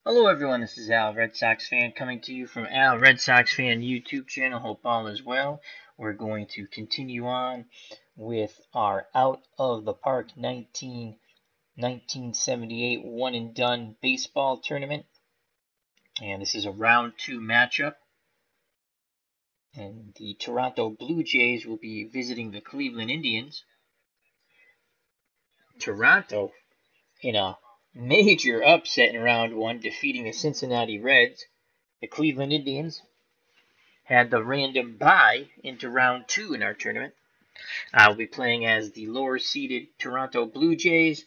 Hello everyone, this is Al, Red Sox fan, coming to you from Al, Red Sox fan YouTube channel. Hope all is well. We're going to continue on with our Out of the Park 1978 one and done baseball tournament. And this is a round 2 matchup. And the Toronto Blue Jays will be visiting the Cleveland Indians. Toronto, in a major upset in round 1, defeating the Cincinnati Reds. The Cleveland Indians had the random bye into round 2 in our tournament. I'll be playing as the lower seeded Toronto Blue Jays,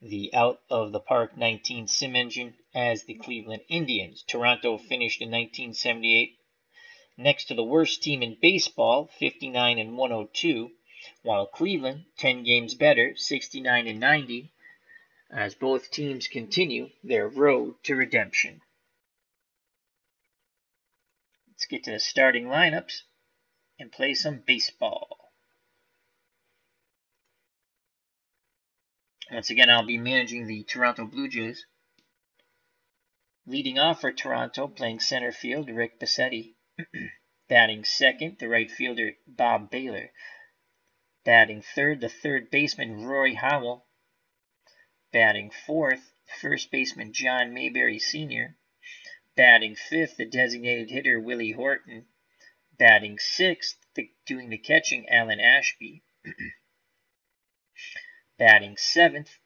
the Out of the Park 19 Sim Engine as the Cleveland Indians. Toronto finished in 1978 next to the worst team in baseball, 59-102, while Cleveland 10 games better, 69-90, as both teams continue their road to redemption. Let's get to the starting lineups and play some baseball. Once again, I'll be managing the Toronto Blue Jays. Leading off for Toronto, playing center field, Rick Bassetti. Batting second, the right fielder, Bob Baylor. Batting third, the third baseman, Roy Howell. Batting fourth, first baseman, John Mayberry Sr. Batting fifth, the designated hitter, Willie Horton. Batting sixth, doing the catching, Alan Ashby. Batting seventh,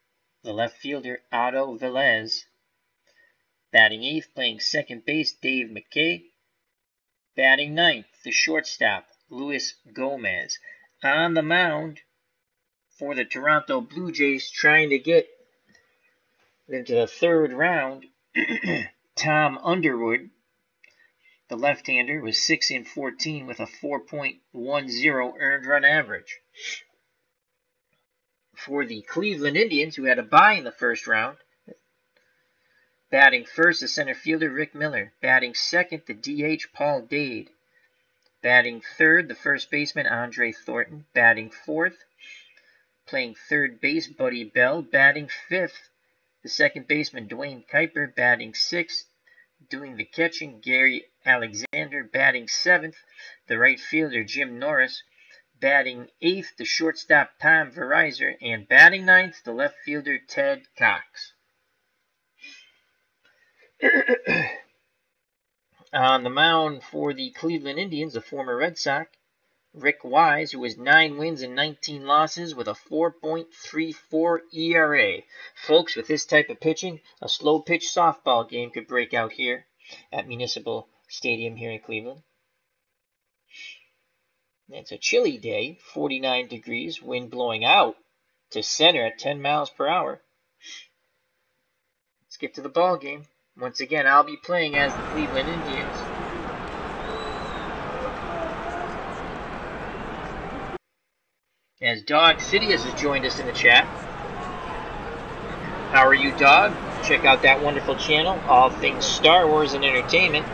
the left fielder, Otto Velez. Batting eighth, playing second base, Dave McKay. Batting ninth, the shortstop, Luis Gomez. On the mound for the Toronto Blue Jays, trying to get into the third round, Tom Underwood. The left-hander was 6-14 with a 4.10 earned run average. For the Cleveland Indians, who had a bye in the first round, batting first, the center fielder, Rick Miller. Batting second, the DH, Paul Dade. Batting third, the first baseman, Andre Thornton. Batting fourth, playing third base, Buddy Bell. Batting fifth, the second baseman, Dwayne Kuiper. Batting sixth, doing the catching, Gary Alexander. Batting seventh, the right fielder, Jim Norris. Batting eighth, the shortstop, Tom Verizor. And batting ninth, the left fielder, Ted Cox. On the mound for the Cleveland Indians, the former Red Sox, Rick Wise, who has 9 wins and 19 losses with a 4.34 ERA. Folks, with this type of pitching, a slow-pitch softball game could break out here at Municipal Stadium here in Cleveland. It's a chilly day, 49 degrees, wind blowing out to center at 10 miles per hour. Let's get to the ball game. Once again, I'll be playing as the Cleveland Indians. As Dog Sidious has joined us in the chat. How are you, Dog? Check out that wonderful channel, All Things Star Wars and Entertainment.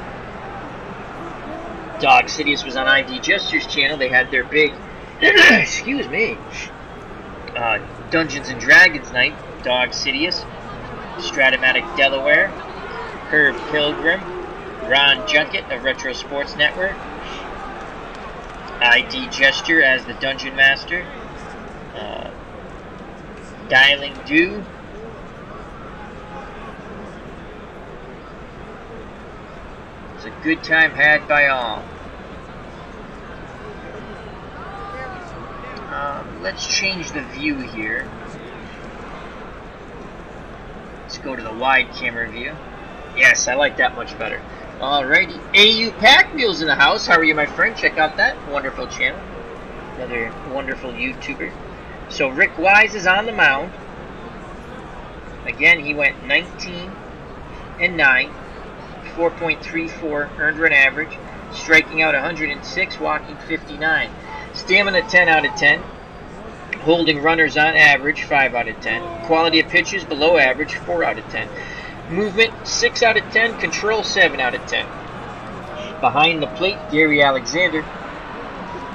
Dog Sidious was on ID Jester's channel. They had their big, excuse me, Dungeons and Dragons night. Dog Sidious, Stratomatic Delaware, Herb Pilgrim, Ron Junket of Retro Sports Network, ID Gesture as the Dungeon Master, Dialing Do, it's a good time had by all. Let's change the view here. Let's go to the wide camera view. Yes, I like that much better. Alrighty, AU Pack Mules in the house. How are you, my friend? Check out that wonderful channel. Another wonderful YouTuber. So Rick Wise is on the mound. Again, he went 19-9, 4.34 earned run average, striking out 106, walking 59. Stamina 10 out of 10. Holding runners on average, 5 out of 10. Quality of pitches below average, 4 out of 10. Movement, 6 out of 10. Control, 7 out of 10. Behind the plate, Gary Alexander,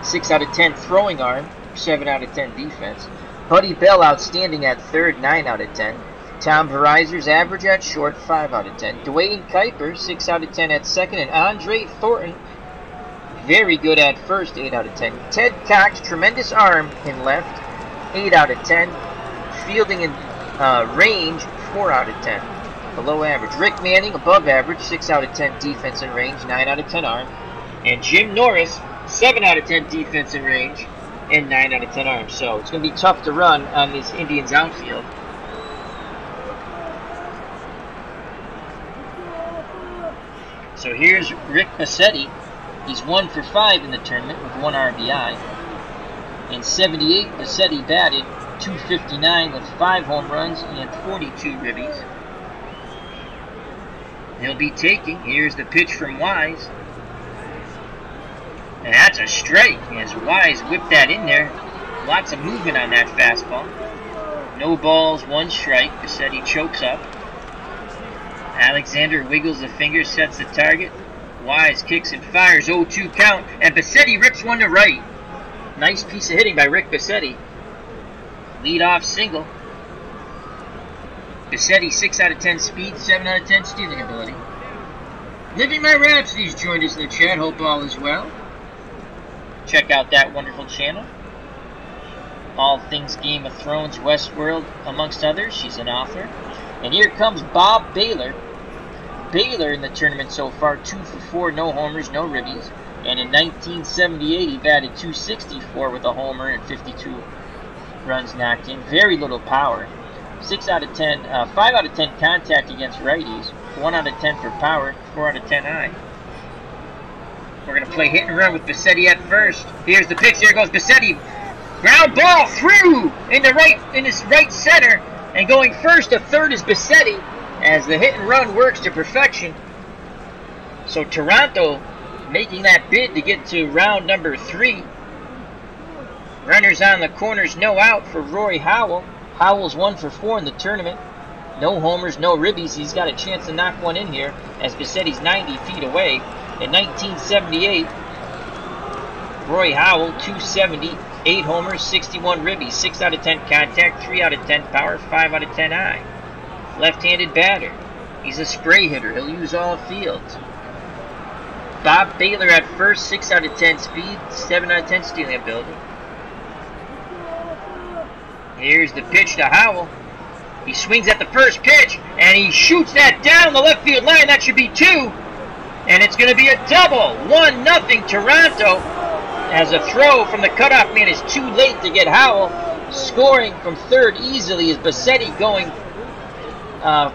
6 out of 10 throwing arm, 7 out of 10 defense. Buddy Bell outstanding at third, 9 out of 10. Tom Verizer's average at short, 5 out of 10. Dwayne Kuiper, 6 out of 10 at second. And Andre Thornton, very good at first, 8 out of 10. Ted Cox, tremendous arm in left, 8 out of 10. Fielding in range, 4 out of 10. Below average. Rick Manning, above average, 6 out of 10 defense and range, 9 out of 10 arm. And Jim Norris, 7 out of 10 defense and range, and 9 out of 10 arm. So it's going to be tough to run on this Indians outfield. So here's Rick Bassetti. He's 1 for 5 in the tournament with 1 RBI. In 78, Bassetti batted .259 with 5 home runs and 42 ribbies. He'll be taking. Here's the pitch from Wise. And that's a strike as Wise whipped that in there. Lots of movement on that fastball. No balls, 1 strike. Bassetti chokes up. Alexander wiggles the finger, sets the target. Wise kicks and fires, 0-2 count. And Bassetti rips one to right. Nice piece of hitting by Rick Bassetti. Lead-off single. Bassetti, 6 out of 10 speed, 7 out of 10 stealing ability. Living My Rhapsody's joined us in the chat. Hope all is well. Check out that wonderful channel. All things Game of Thrones, Westworld, amongst others. She's an author. And here comes Bob Baylor. Baylor in the tournament so far, 2 for 4, no homers, no ribbies. And in 1978, he batted .264 with a homer and 52 runs knocked in. Very little power. 5 out of 10 contact against righties. 1 out of 10 for power, 4 out of 10 high. We're going to play hit and run with Bassetti at first. Here's the pitch. There goes Bassetti. Ground ball through in his right center. And going first to third is Bassetti as the hit and run works to perfection. So Toronto making that bid to get to round number 3. Runners on the corners, no out for Roy Howell. Howell's 1 for 4 in the tournament. No homers, no ribbies. He's got a chance to knock one in here as Bassetti's 90 feet away. In 1978, Roy Howell, .270, 8 homers, 61 ribbies, 6 out of 10 contact, 3 out of 10 power, 5 out of 10 high. Left-handed batter. He's a spray hitter. He'll use all fields. Bob Baylor at first, 6 out of 10 speed, 7 out of 10 stealing ability. Here's the pitch to Howell. He swings at the first pitch, and he shoots that down the left field line. That should be 2. And it's going to be a double. 1-0 Toronto. As a throw from the cutoff man is too late to get Howell. Scoring from third easily is Bassetti. Going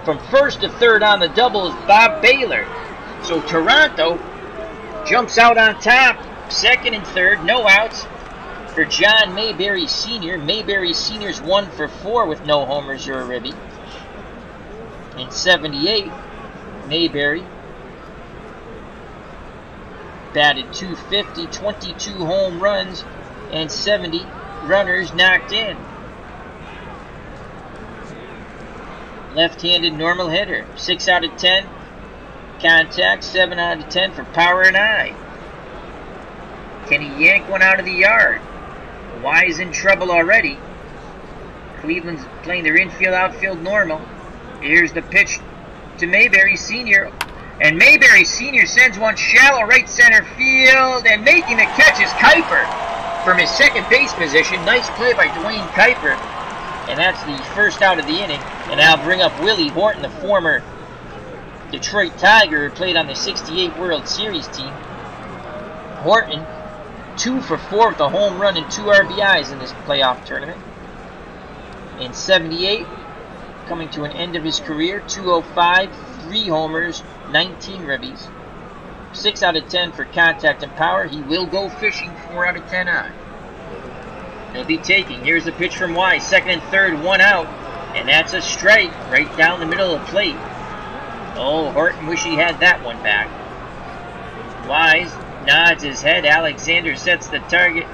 from first to third on the double is Bob Baylor. So Toronto jumps out on top. Second and third, no outs for John Mayberry Sr. Mayberry Sr.'s 1 for 4 with no homers or a ribby. In 78, Mayberry batted .250, 22 home runs, and 70 runners knocked in. Left-handed normal hitter, 6 out of 10 contact, 7 out of 10 for power and eye. Can he yank one out of the yard? Wise in trouble already. Cleveland's playing their infield-outfield normal. Here's the pitch to Mayberry Sr. And Mayberry Sr. sends one shallow right center field, and making the catch is Kuiper from his second base position. Nice play by Dwayne Kuiper. And that's the first out of the inning. And I'll bring up Willie Horton, the former Detroit Tiger who played on the 68 World Series team. Horton, 2 for 4 with a home run and 2 RBIs in this playoff tournament. In 78, coming to an end of his career, 205, 3 homers, 19 ribbies, 6 out of 10 for contact and power. He will go fishing, 4 out of 10 on. He'll be taking. Here's the pitch from Wise. Second and third, 1 out. And that's a strike right down the middle of the plate. Oh, Horton wish he had that one back. Wise nods his head. Alexander sets the target.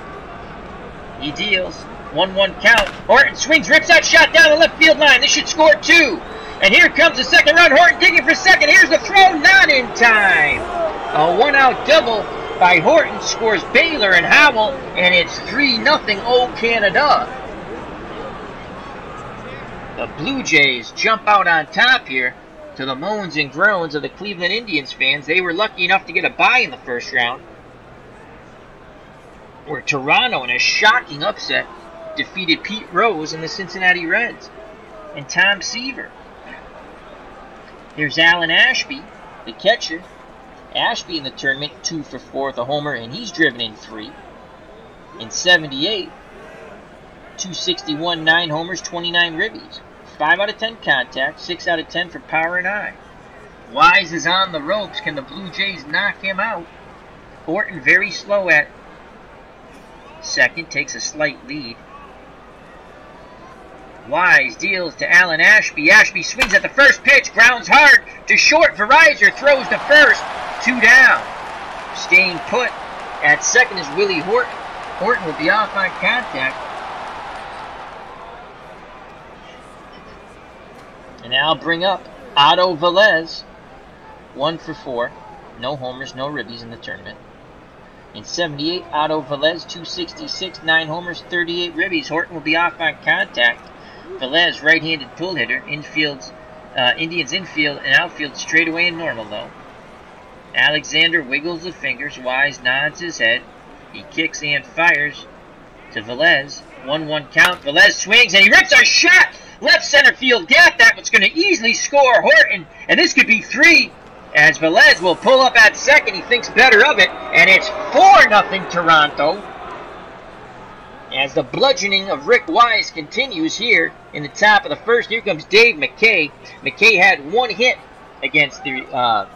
He deals. 1-1 count. Horton swings, rips that shot down the left field line. This should score 2. And here comes the second run. Horton digging for second. Here's the throw. Not in time. A 1-out double by Horton scores Baylor and Howell. And it's 3-0 Old Canada. The Blue Jays jump out on top here to the moans and groans of the Cleveland Indians fans. They were lucky enough to get a bye in the first round, where Toronto, in a shocking upset, defeated Pete Rose and the Cincinnati Reds and Tom Seaver. Here's Alan Ashby, the catcher. Ashby in the tournament, 2 for 4 with a homer, and he's driven in 3. In 78, 261, 9 homers, 29 ribbies. 5 out of 10 contact, 6 out of 10 for power and eye. Wise is on the ropes. Can the Blue Jays knock him out? Horton very slow at second, takes a slight lead. Wise deals to Alan Ashby. Ashby swings at the first pitch, grounds hard to short. Verizor throws to first, 2 down. Staying put at second is Willie Horton. Horton will be off on contact. And now I'll bring up Otto Velez, 1 for 4. No homers, no ribbies in the tournament. In 78, Otto Velez, 266, 9 homers, 38 ribbies. Horton will be off on contact. Velez, right-handed pull hitter. Indians infield and outfield straight away and normal, though. Alexander wiggles the fingers. Wise nods his head. He kicks and fires to Velez. 1-1 count. Velez swings and he rips a shot. Left center field. Got that. It's going to easily score Horton. And this could be 3. As Velez will pull up at second. He thinks better of it. And it's 4-0 Toronto. As the bludgeoning of Rick Wise continues here in the top of the first. Here comes Dave McKay. McKay had 1 hit against the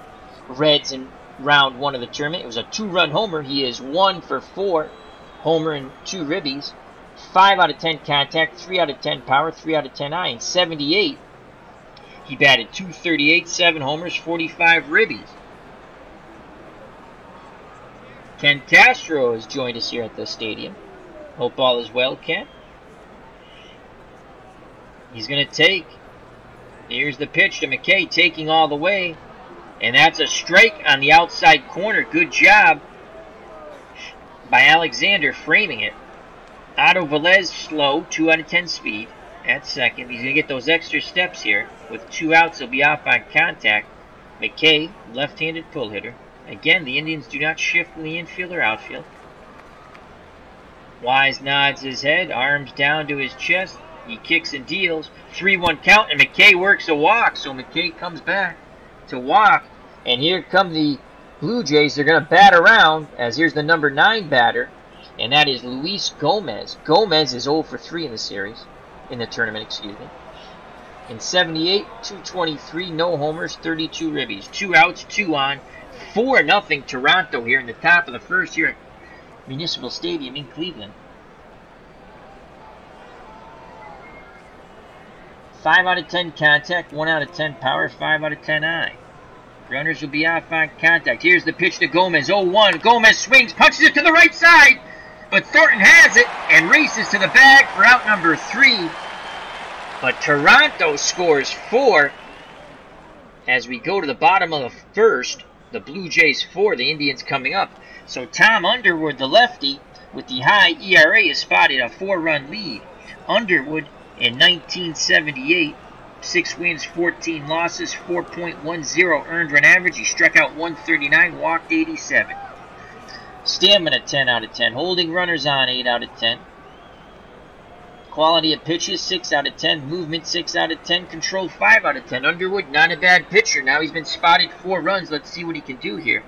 Reds in round 1 of the tournament. It was a 2-run homer. He is 1 for 4. Homer and 2 ribbies. 5 out of 10 contact, 3 out of 10 power, 3 out of 10 eye. In 78, he batted .238, 7 homers, 45 ribbies. Ken Castro has joined us here at the stadium. Hope all is well, Ken. He's going to take. Here's the pitch to McKay, taking all the way. And that's a strike on the outside corner. Good job by Alexander framing it. Otto Velez slow, 2 out of 10 speed at second. He's going to get those extra steps here. With 2 outs, he'll be off on contact. McKay, left-handed pull hitter. Again, the Indians do not shift in the infield or outfield. Wise nods his head, arms down to his chest. He kicks and deals. 3-1 count, and McKay works a walk. So McKay comes back to walk. And here come the Blue Jays. They're going to bat around, as here's the number 9 batter. And that is Luis Gomez. Gomez is 0 for 3 in the series. In the tournament, excuse me. In 78, 223, no homers, 32 ribbies. 2 outs, 2 on. 4-0 Toronto here in the top of the first here at Municipal Stadium in Cleveland. 5 out of 10 contact, 1 out of 10 power, 5 out of 10 eye. Runners will be off on contact. Here's the pitch to Gomez. 0-1. Gomez swings, punches it to the right side. But Thornton has it and races to the bag for out number 3. But Toronto scores 4 as we go to the bottom of the first. The Blue Jays 4, the Indians coming up. So Tom Underwood, the lefty, with the high ERA, is spotted a 4-run lead. Underwood in 1978, 6 wins, 14 losses, 4.10 earned run average. He struck out 139, walked 87. Stamina 10 out of 10. Holding runners on 8 out of 10. Quality of pitches 6 out of 10. Movement 6 out of 10. Control 5 out of 10. Underwood, not a bad pitcher. Now he's been spotted 4 runs. Let's see what he can do here.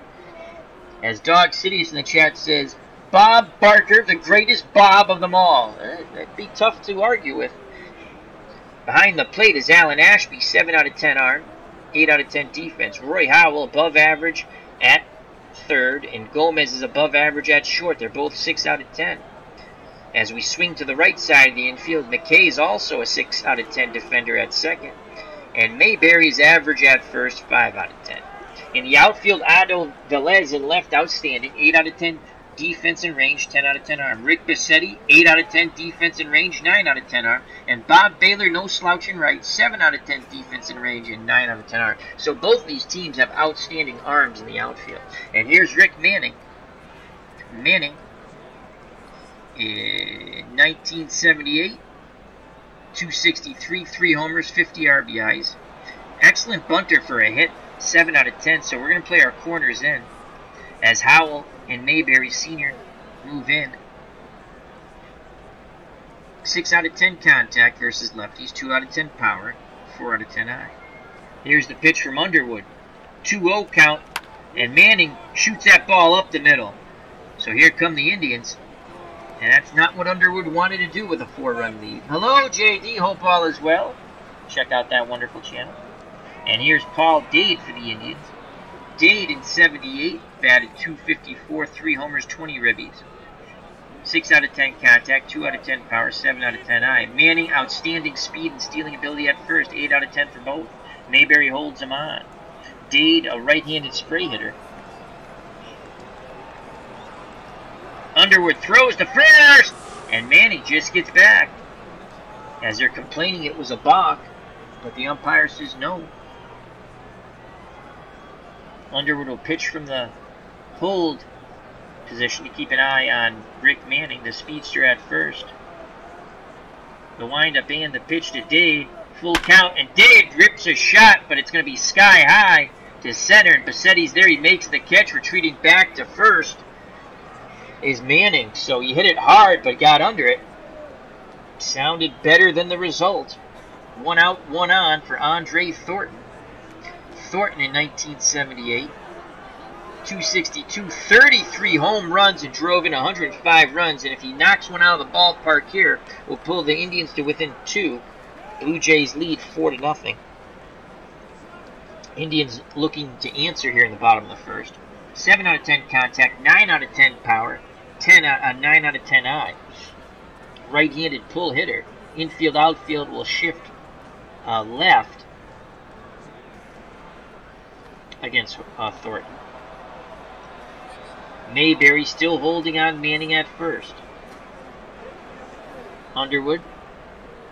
As Dog Sidious in the chat says, Bob Barker, the greatest Bob of them all. That'd be tough to argue with. Behind the plate is Alan Ashby, 7 out of 10 arm, 8 out of 10 defense. Roy Howell, above average at third, and Gomez is above average at short. They're both 6 out of 10. As we swing to the right side of the infield, McKay is also a 6 out of 10 defender at second, and Mayberry's average at first, 5 out of 10. In the outfield, Otto Velez in left, outstanding, 8 out of 10 defense and range, 10 out of 10 arm. Rick Bassetti, 8 out of 10 defense and range, 9 out of 10 arm. And Bob Baylor, no slouch in right, 7 out of 10 defense and range, and 9 out of 10 arm. So both these teams have outstanding arms in the outfield. And here's Rick Manning. Manning, in 1978, 263, 3 homers, 50 RBIs. Excellent bunter for a hit, 7 out of 10. So we're going to play our corners in as Howell and Mayberry Sr. move in. 6 out of 10 contact versus lefties, 2 out of 10 power, 4 out of 10 eye. Here's the pitch from Underwood. 2-0 count, and Manning shoots that ball up the middle. So here come the Indians. And that's not what Underwood wanted to do with a 4-run lead. Hello, JD. Hope all is well. Check out that wonderful channel. And here's Paul Dade for the Indians. Dade in 78, batted .254, 3 homers, 20 ribbies. 6 out of 10 contact, 2 out of 10 power, 7 out of 10 eye. Manning, outstanding speed and stealing ability at first, 8 out of 10 for both. Mayberry holds him on. Dade, a right-handed spray hitter. Underwood throws to first, and Manning just gets back. As they're complaining it was a balk, but the umpire says no. Underwood will pitch from the hold position to keep an eye on Rick Manning, the speedster at first. The windup and the pitch to Dade. Full count, and Dade rips a shot, but it's going to be sky high to center, and Bassetti's there. He makes the catch, retreating back to first is Manning. So he hit it hard, but got under it. Sounded better than the result. 1 out, 1 on for Andre Thornton. Thornton in 1978. 262, 33 home runs and drove in 105 runs. And if he knocks one out of the ballpark here, will pull the Indians to within 2. Blue Jays lead 4-0. Indians looking to answer here in the bottom of the first. 7 out of 10 contact, 9 out of 10 power, 9 out of 10 eye. Right-handed pull hitter. Infield, outfield will shift left against Thornton. Mayberry still holding on Manning at first. Underwood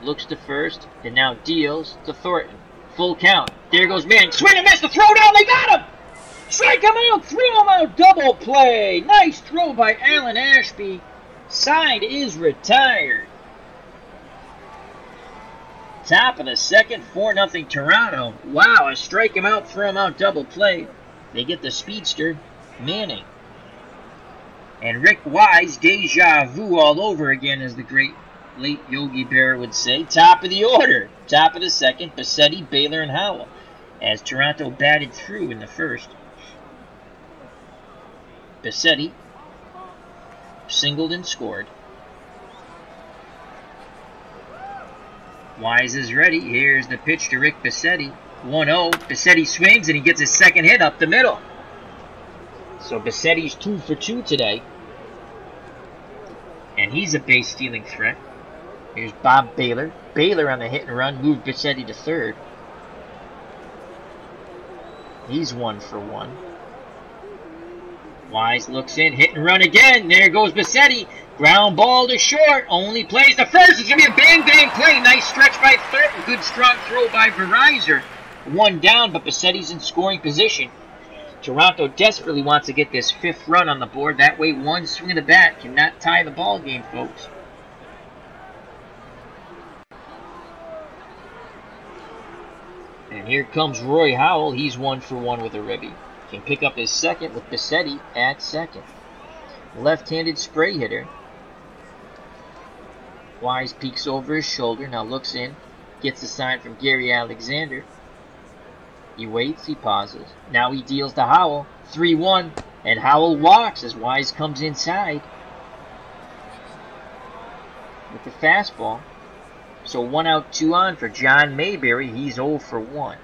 looks to first and now deals to Thornton. Full count. There goes Manning. Swing and miss. The throw down. They got him. Strike him out. Throw him out. Double play. Nice throw by Alan Ashby. Side is retired. Top of the second. 4-0 Toronto. Wow. A strike him out. Throw him out. Double play. They get the speedster, Manning. And Rick Wise, deja vu all over again, as the great late Yogi Berra would say. Top of the order. Top of the second, Bassetti, Baylor, and Howell. As Toronto batted through in the first. Bassetti singled and scored. Wise is ready. Here's the pitch to Rick Bassetti. 1-0. Bassetti swings and he gets his second hit up the middle. So Bassetti's 2 for 2 today. And he's a base stealing threat. Here's Bob Baylor. Baylor on the hit and run moved Bassetti to third. He's 1 for 1. Wise looks in, hit and run again. There goes Bassetti. Ground ball to short. Only plays the first. It's going to be a bang-bang play. Nice stretch by Thornton. Good strong throw by Verizon. 1 down, but Bassetti's in scoring position. Toronto desperately wants to get this 5th run on the board. That way, one swing of the bat cannot tie the ball game, folks. And here comes Roy Howell. He's 1 for 1 with a ribby. Can pick up his second with Bassetti at second. Left-handed spray hitter. Wise peeks over his shoulder. Now looks in. Gets the sign from Gary Alexander. He waits, he pauses. Now he deals to Howell. 3-1. And Howell walks as Wise comes inside with the fastball. So 1 out, 2 on for John Mayberry. He's 0 for 1.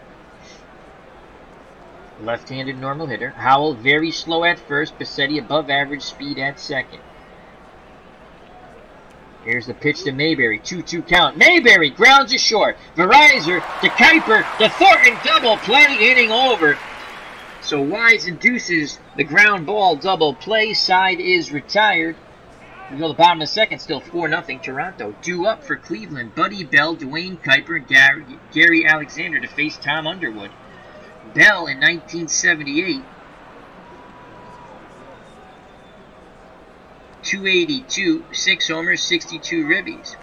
Left-handed normal hitter. Howell very slow at first. Bassetti above average speed at second. Here's the pitch to Mayberry. 2-2 count. Mayberry grounds it short. Verizon to Kuiper. The Thornton double play, inning over. So Wise induces the ground ball double play. Side is retired. We go to the bottom of the second. Still 4-0 Toronto. Due up for Cleveland. Buddy Bell, Dwayne Kuiper, and Gary Alexander to face Tom Underwood. Bell in 1978. 282, 6 homers, 62 ribbies.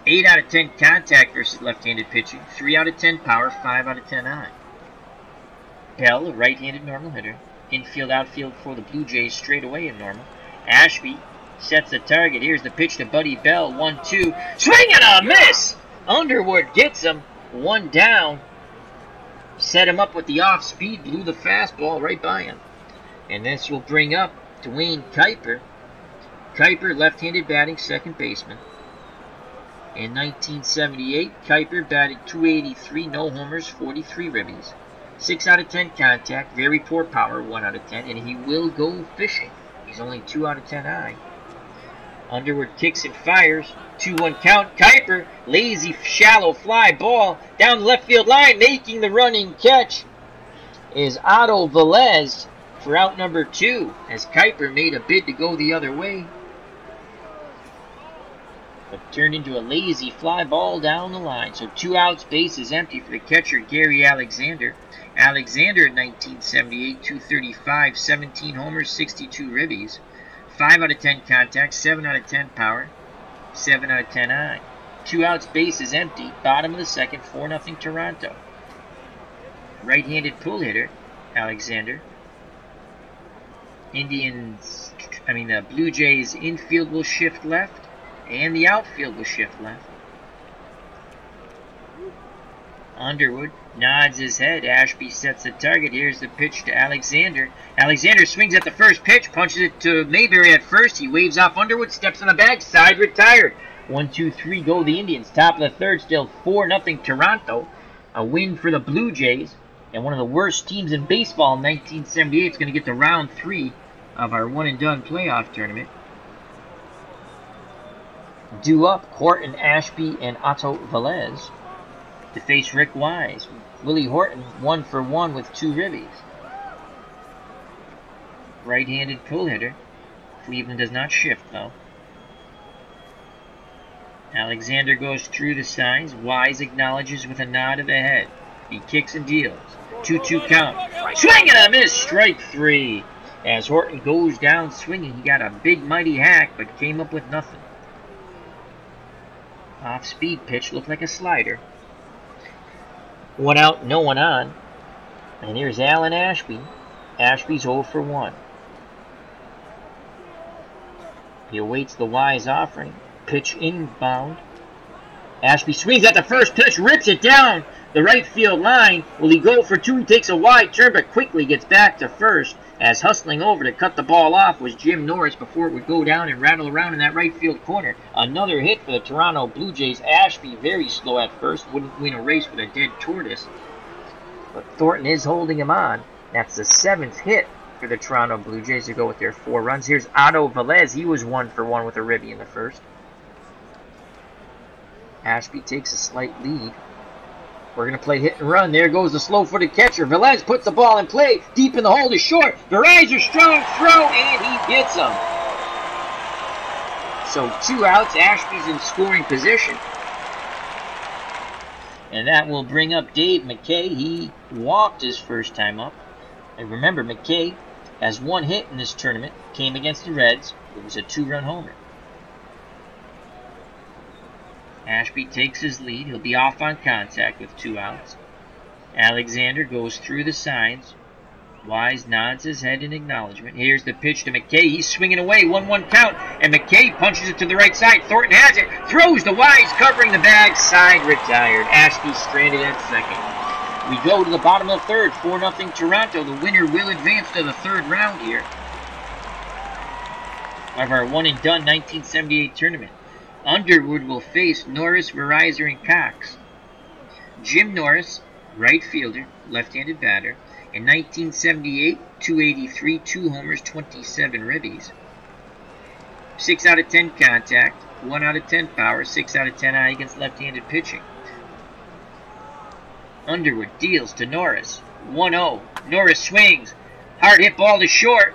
8 out of 10 contact versus left-handed pitching, 3 out of 10 power, 5 out of 10 eye. Bell, a right-handed normal hitter. Infield, outfield for the Blue Jays straight away in normal. Ashby sets the target. Here's the pitch to Buddy Bell. 1-2. Swing and a miss! Underwood gets him. 1 down. Set him up with the off-speed. Blew the fastball right by him. And this will bring up Dwayne Kuiper. Kuiper, left-handed batting second baseman. In 1978, Kuiper batted .283, no homers, 43 ribbies. 6 out of 10 contact, very poor power, 1 out of 10, and he will go fishing. He's only 2 out of 10 eye. Underwood kicks and fires. 2-1 count. Kuiper, lazy, shallow fly ball down the left field line, making the running catch is Otto Velez for out number 2, as Kuiper made a bid to go the other way, but turned into a lazy fly ball down the line. So 2 outs, base is empty for the catcher, Gary Alexander. Alexander in 1978, .235, 17 homers, 62 ribbies. 5 out of 10 contact, 7 out of 10 power, 7 out of 10 eye. 2 outs, base is empty. Bottom of the second, 4-0 Toronto. Right-handed pull hitter, Alexander. The Blue Jays infield will shift left, and the outfield will shift left. Underwood nods his head. Ashby sets the target. Here's the pitch to Alexander. Alexander swings at the first pitch, punches it to Mayberry at first. He waves off Underwood, steps on the bag, side retired. 1-2-3 go the Indians. Top of the third, still 4-0 Toronto. A win for the Blue Jays, and one of the worst teams in baseball in 1978 is going to get to round 3 of our one-and-done playoff tournament. Due up, Horton, Ashby, and Otto Velez to face Rick Wise. Willie Horton 1 for 1 with 2 ribbies. Right-handed pull hitter. Cleveland does not shift though. Alexander goes through the signs. Wise acknowledges with a nod of the head. He kicks and deals. 2-2 count. Swing and a miss. Strike 3. As Horton goes down swinging, he got a big mighty hack, but came up with nothing. Off-speed pitch, looked like a slider. 1 out, no one on. And here's Alan Ashby. Ashby's 0 for 1. He awaits the Wise offering. Pitch inbound. Ashby swings at the first pitch, rips it down the right field line. Will he go for 2? He takes a wide turn, but quickly gets back to first, as hustling over to cut the ball off was Jim Norris before it would go down and rattle around in that right field corner. Another hit for the Toronto Blue Jays. Ashby very slow at first, wouldn't win a race with a dead tortoise, but Thornton is holding him on. That's the 7th hit for the Toronto Blue Jays to go with their 4 runs. Here's Otto Velez. He was 1 for 1 with a ribby in the first. Ashby takes a slight lead. We're going to play hit and run. There goes the slow-footed catcher. Velez puts the ball in play. Deep in the hole to short. Verizer's strong throw, and he gets him. So 2 outs. Ashby's in scoring position. And that will bring up Dave McKay. He walked his first time up. And remember, McKay has 1 hit in this tournament. Came against the Reds. It was a 2-run homer. Ashby takes his lead. He'll be off on contact with 2 outs. Alexander goes through the signs. Wise nods his head in acknowledgement. Here's the pitch to McKay. He's swinging away. 1-1 count. And McKay punches it to the right side. Thornton has it. Throws to Wise, covering the bag. Side retired. Ashby stranded at second. We go to the bottom of the third. 4-0 Toronto. The winner will advance to the 3rd round here of our one-and-done 1978 tournament. Underwood will face Norris, Verizer, and Cox. Jim Norris, right fielder, left-handed batter. In 1978, .283, 2 homers, 27 ribbies. 6 out of 10 contact, 1 out of 10 power, 6 out of 10 eye against left-handed pitching. Underwood deals to Norris. 1-0. Norris swings. Hard hit ball to short.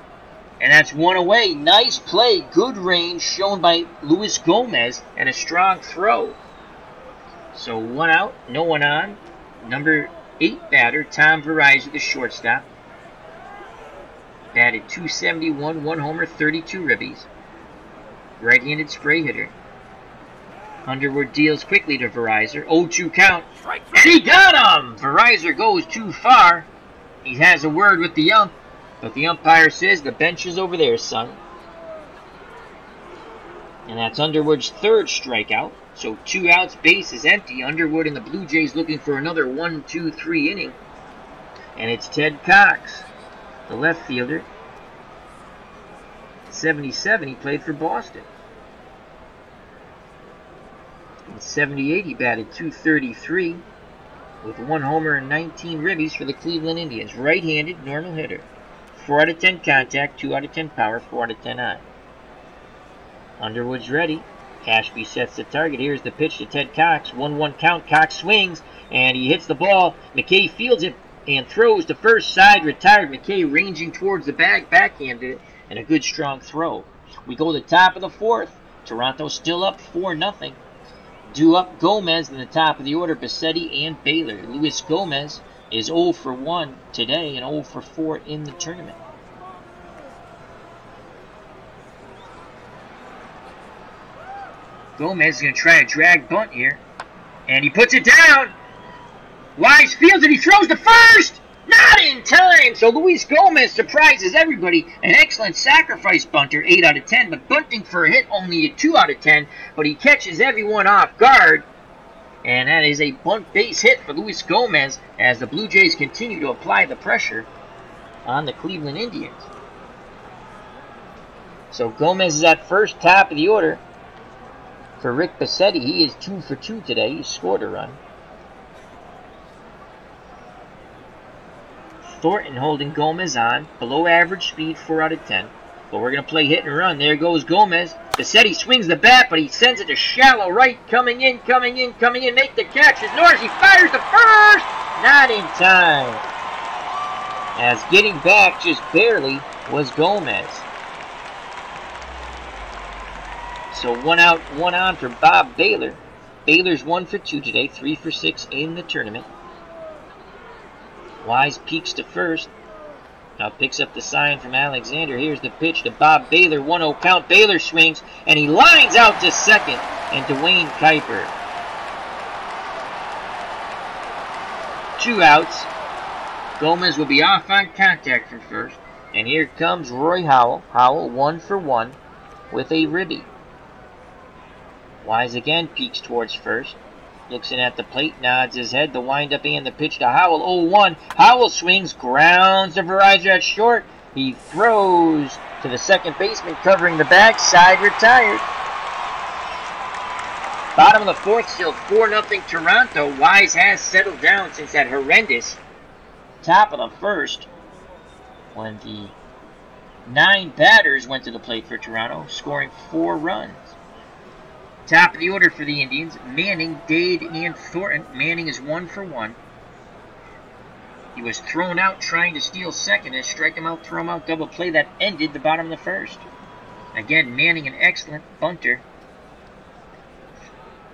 And that's 1 away. Nice play. Good range shown by Luis Gomez. And a strong throw. So 1 out. No one on. Number 8 batter, Tom Verizer, the shortstop. Batted .271, 1 homer, 32 ribbies. Right-handed spray hitter. Underwood deals quickly to Verizon. 0-2 count. And he got him! Verizon goes too far. He has a word with the ump, but the umpire says the bench is over there, son. And that's Underwood's third strikeout. So 2 outs, base is empty. Underwood and the Blue Jays looking for another 1-2-3 inning. And it's Ted Cox, the left fielder. 77, he played for Boston. In 78, he batted .233 with 1 homer and 19 ribbies for the Cleveland Indians. Right-handed, normal hitter. 4 out of 10 contact, 2 out of 10 power, 4 out of 10 eye. Underwood's ready. Ashby sets the target. Here's the pitch to Ted Cox. 1-1 count. Cox swings, and he hits the ball. McKay fields it and throws to first side. Retired. McKay ranging towards the bag. Backhanded it, and a good strong throw. We go to the top of the 4th. Toronto still up 4-0. Due up Gomez in the top of the order. Bassetti and Baylor. Luis Gomez is 0 for 1 today and 0 for 4 in the tournament. Gomez is going to try a drag bunt here. And he puts it down. Wise fields it. He throws to first. Not in time. So Luis Gomez surprises everybody. An excellent sacrifice bunter, 8 out of 10. But bunting for a hit, only a 2 out of 10. But he catches everyone off guard. And that is a bunt base hit for Luis Gomez as the Blue Jays continue to apply the pressure on the Cleveland Indians. So Gomez is at first, top of the order. For Rick Bassetti, he is 2 for 2 today. He scored a run. Thornton holding Gomez on. Below average speed, 4 out of 10. But we're going to play hit and run. There goes Gomez. Bassetti swings the bat, but he sends it to shallow right. Coming in. Make the catch. As Norris, he fires the first. Not in time. As getting back just barely was Gomez. So 1 out, 1 on for Bob Baylor. Baylor's 1 for 2 today, 3 for 6 in the tournament. Wise peeks to first. Now picks up the sign from Alexander. Here's the pitch to Bob Baylor. 1-0 count. Baylor swings, and he lines out to second. And Dwayne Kuiper. 2 outs. Gomez will be off on contact from first. And here comes Roy Howell. Howell 1 for 1 with a ribby. Wise again peeks towards first. Looks in at the plate, nods his head. The windup and the pitch to Howell. 0-1. Howell swings, grounds to Verizon at short. He throws to the second baseman, covering the backside, retired. Bottom of the 4th, still 4-0 Toronto. Wise has settled down since that horrendous top of the 1st, when the 9 batters went to the plate for Toronto, scoring 4 runs. Top of the order for the Indians, Manning, Dade, and Thornton. Manning is 1 for 1. He was thrown out trying to steal second and strike him out, throw him out, double play that ended the bottom of the 1st. Again, Manning, an excellent bunter.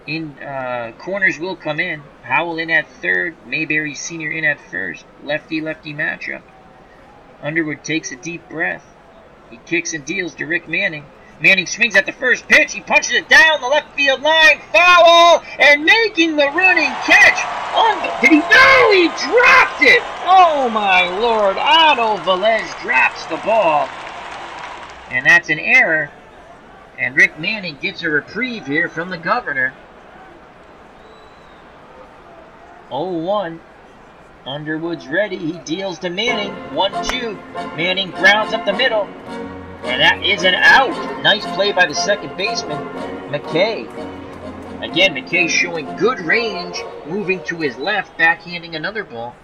Corners will come in. Howell in at 3rd, Mayberry Sr. in at 1st. Lefty-lefty matchup. Underwood takes a deep breath. He kicks and deals to Rick Manning. Manning swings at the first pitch. He punches it down the left field line. Foul! And making the running catch. Did he? No! He dropped it! Oh, my Lord. Otto Velez drops the ball. And that's an error. And Rick Manning gets a reprieve here from the governor. 0-1. Underwood's ready. He deals to Manning. 1-2. Manning grounds up the middle. And that is an out. Nice play by the second baseman, McKay. Again, McKay showing good range, moving to his left, backhanding another ball.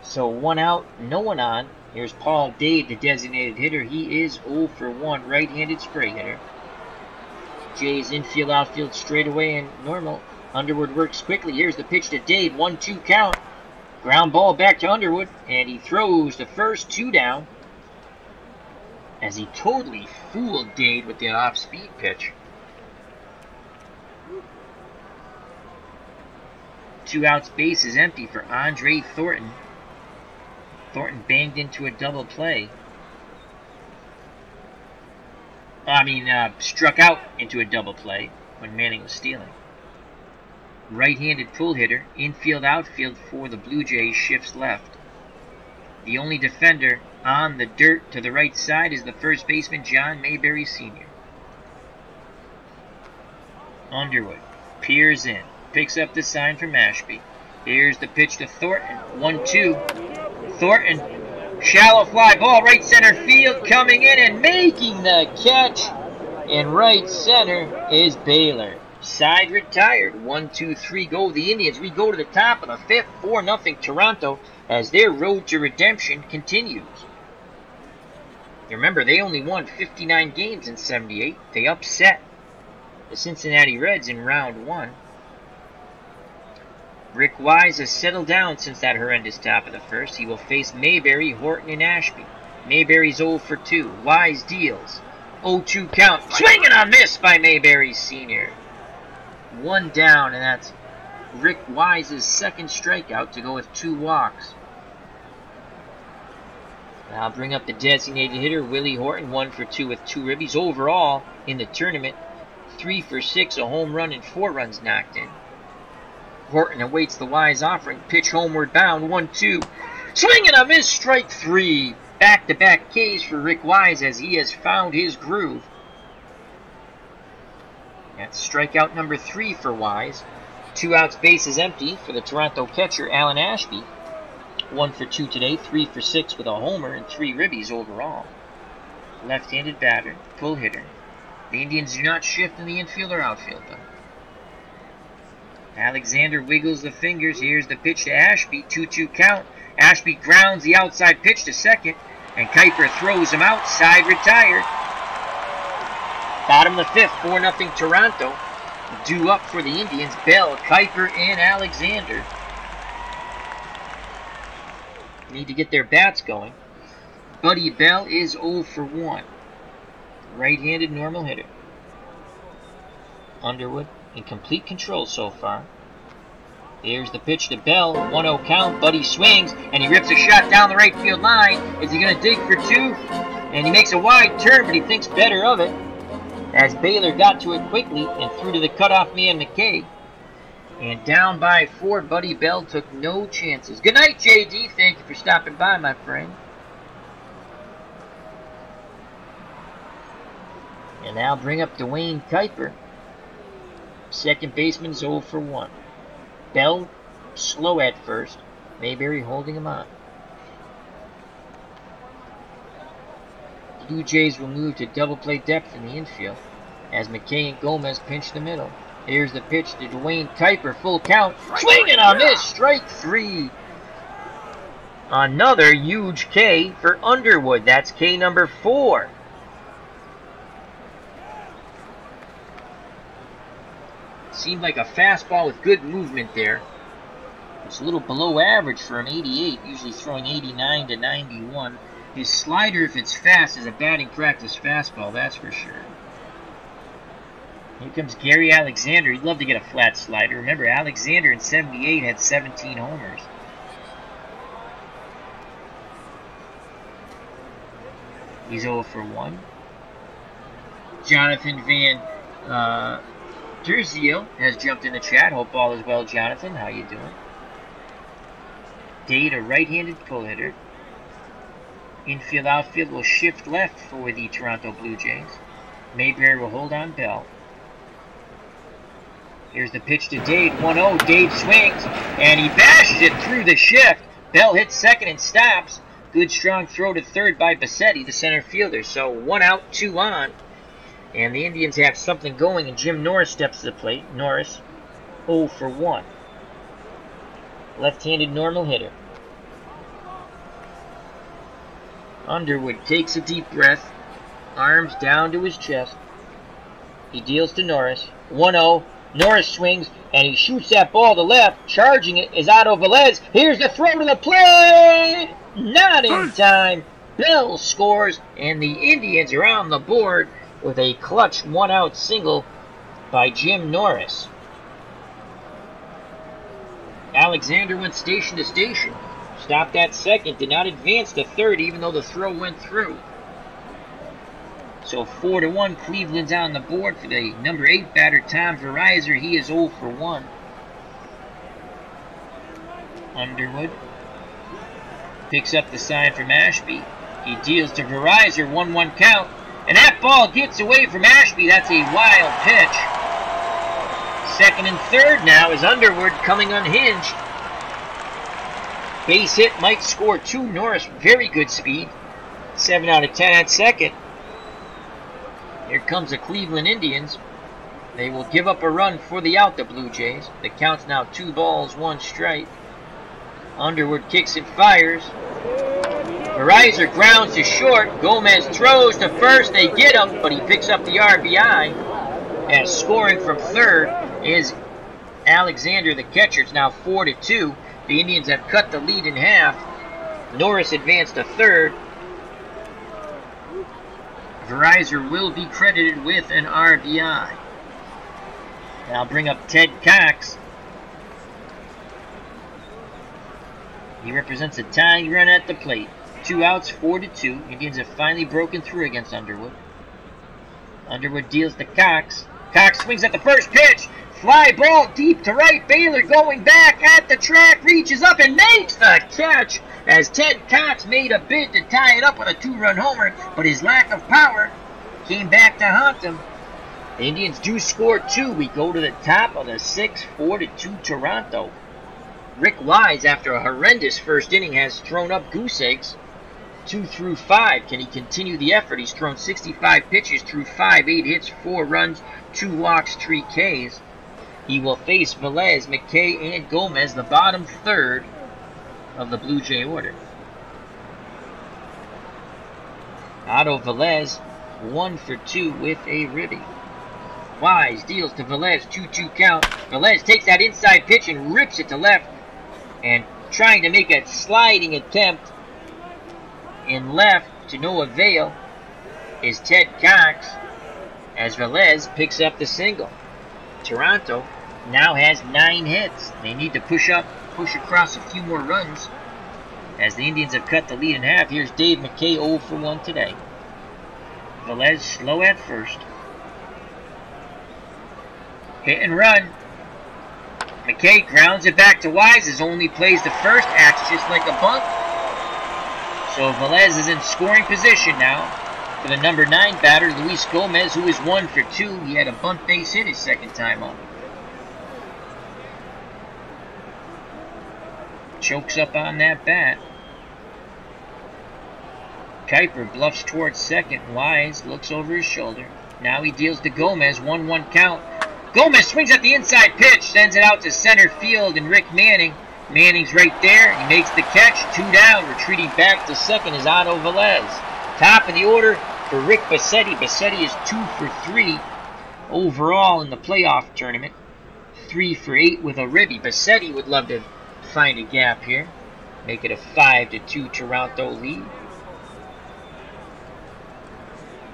So 1 out, no one on. Here's Paul Dade, the designated hitter. He is 0 for 1, right-handed spray hitter. Jays infield, outfield straightaway and normal. Underwood works quickly. Here's the pitch to Dade. 1-2 count. Ground ball back to Underwood, and he throws the first 2 down. As he totally fooled Dade with the off-speed pitch. 2 outs, base is empty for Andre Thornton. Thornton banged into a double play. Struck out into a double play. when Manning was stealing. Right-handed pull hitter, infield outfield for the Blue Jays shifts left. The only defender on the dirt to the right side is the first baseman John Mayberry Sr. Underwood peers in, picks up the sign from Ashby. Here's the pitch to Thornton. 1-2. Thornton, shallow fly ball, right center field, coming in and making the catch. In right center is Baylor. Side retired. 1-2-3 go the Indians. We go to the top of the fifth. 4-0 Toronto as their road to redemption continues. Remember, they only won 59 games in 78. They upset the Cincinnati Reds in round 1. Rick Wise has settled down since that horrendous top of the first. He will face Mayberry, Horton, and Ashby. Mayberry's 0 for 2. Wise deals. 0-2 count. Swing and a miss by Mayberry Sr. 1 down, and that's Rick Wise's second strikeout to go with 2 walks. Now I'll bring up the designated hitter, Willie Horton, 1 for 2 with 2 ribbies. Overall, in the tournament, 3 for 6, a home run, and 4 runs knocked in. Horton awaits the Wise offering. Pitch homeward bound. 1-2. Swing and a miss. Strike 3. Back-to-back Ks for Rick Wise as he has found his groove. That's strikeout number 3 for Wise. 2 outs, bases empty for the Toronto catcher, Alan Ashby. 1 for 2 today. 3 for 6 with a homer and 3 ribbies overall. Left-handed batter. Pull hitter. The Indians do not shift in the infield or outfield, though. Alexander wiggles the fingers. Here's the pitch to Ashby. 2-2 count. Ashby grounds the outside pitch to second, and Kuiper throws him out. Side retired. Bottom of the fifth. 4-0 Toronto. Due up for the Indians. Bell, Kuiper, and Alexander need to get their bats going. Buddy Bell is 0 for 1. Right-handed normal hitter. Underwood in complete control so far. Here's the pitch to Bell. 1-0 count. Buddy swings, and he rips a shot down the right field line. Is he going to dig for 2? And he makes a wide turn, but he thinks better of it, as Baylor got to it quickly and threw to the cutoff man McKay. And down by 4, Buddy Bell took no chances. Good night, JD. Thank you for stopping by, my friend. And now bring up Dwayne Kuiper. Second baseman 0 for 1. Bell slow at first. Mayberry holding him on. The Blue Jays will move to double play depth in the infield as McKay and Gomez pinch the middle. Here's the pitch to Dwayne Kuiper. Full count. Swing and a miss. Strike 3. Another huge K for Underwood. That's K number 4. Seemed like a fastball with good movement there. It's a little below average for an 88, usually throwing 89 to 91. His slider, if it's fast, is a batting practice fastball, that's for sure. Here comes Gary Alexander. He'd love to get a flat slider. Remember, Alexander in 78 had 17 homers. He's 0 for 1. Jonathan Van Terzio has jumped in the chat. Hope all is well, Jonathan. How you doing? Dade, a right-handed pull hitter. Infield, outfield will shift left for the Toronto Blue Jays. Mayberry will hold on Bell. Here's the pitch to Dade. 1-0. Dade swings, and he bashes it through the shift. Bell hits second and stops. Good strong throw to third by Bassetti, the center fielder. So 1 out, 2 on. And the Indians have something going, and Jim Norris steps to the plate. Norris, 0 for 1. Left-handed normal hitter. Underwood takes a deep breath, arms down to his chest. He deals to Norris. 1-0. Norris swings, and he shoots that ball to left. Charging it is Otto Velez. Here's the throw to the plate. Not in time. Bell scores, and the Indians are on the board with a clutch 1-out single by Jim Norris. Alexander went station to station. Stopped at second, did not advance to third even though the throw went through. So 4-1, Cleveland's on the board for the number 8 batter, Tom Verizor. He is 0 for 1. Underwood picks up the sign from Ashby. He deals to Verizor, 1-1 count. And that ball gets away from Ashby. That's a wild pitch. Second and third now is Underwood coming unhinged. Base hit might score 2. Norris, very good speed. 7 out of 10 at second. Here comes the Cleveland Indians. They will give up a run for the out, the Blue Jays. The count's now 2 balls, 1 strike. Underwood kicks and fires. Verizor grounds to short. Gomez throws to first. They get him, but he picks up the RBI. As scoring from third is Alexander, the catcher. It's now 4-2. The Indians have cut the lead in half. Norris advanced to third. Verizor will be credited with an RBI. Now bring up Ted Cox. He represents a tying run at the plate. 2 outs, 4-2. Indians have finally broken through against Underwood. Underwood deals to Cox. Cox swings at the first pitch. Fly ball deep to right. Baylor going back at the track. Reaches up and makes the catch. As Ted Cox made a bid to tie it up with a 2-run homer, but his lack of power came back to haunt him. The Indians do score 2. We go to the top of the 6th, 4-2 Toronto. Rick Wise, after a horrendous first inning, has thrown up goose eggs 2 through 5. Can he continue the effort? He's thrown 65 pitches through 5, 8 hits, 4 runs, 2 walks, 3 Ks. He will face Velez, McKay, and Gomez, the bottom third of the Blue Jay order. Otto Velez, 1 for 2 with a ribby. Wise deals to Velez, 2-2 count. Velez takes that inside pitch and rips it to left. And trying to make a sliding attempt in left to no avail is Ted Cox, as Velez picks up the single. Toronto now has 9 hits. They need to push across a few more runs as the Indians have cut the lead in half. Here's Dave McKay, 0 for 1 today. Velez slow at first. Hit and run. McKay grounds it back to Wise, as only plays the first, acts just like a bunt. So Velez is in scoring position now for the number 9 batter, Luis Gomez, who is 1 for 2. He had a bunt base hit his second time up. Chokes up on that bat. Kuiper bluffs towards second. Wise looks over his shoulder. Now he deals to Gomez, 1-1 count. Gomez swings at the inside pitch, sends it out to center field, and Rick Manning. Manning's right there. He makes the catch. 2 down. Retreating back to second is Otto Velez. Top of the order for Rick Bassetti. Bassetti is 2 for 3 overall in the playoff tournament. 3 for 8 with a ribby. Bassetti would love to find a gap here. Make it a 5-2 Toronto lead.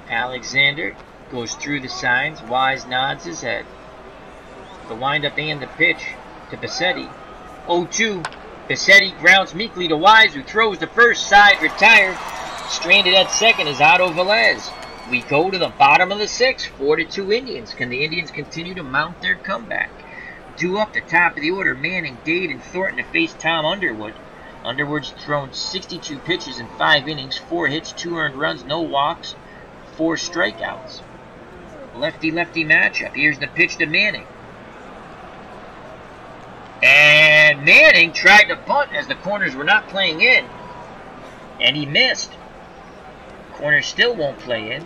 Alexander goes through the signs. Wise nods his head. The windup and the pitch to Bassetti. 0-2. Bassetti grounds meekly to Wise, who throws the first side, retired. Stranded at second is Otto Velez. We go to the bottom of the 6th, 4-2 Indians. Can the Indians continue to mount their comeback? Due up the top of the order, Manning, Dade, and Thornton to face Tom Underwood. Underwood's thrown 62 pitches in 5 innings, 4 hits, 2 earned runs, no walks, 4 strikeouts. Lefty-lefty matchup. Here's the pitch to Manning. And Manning tried to bunt as the corners were not playing in. And he missed. Corners still won't play in.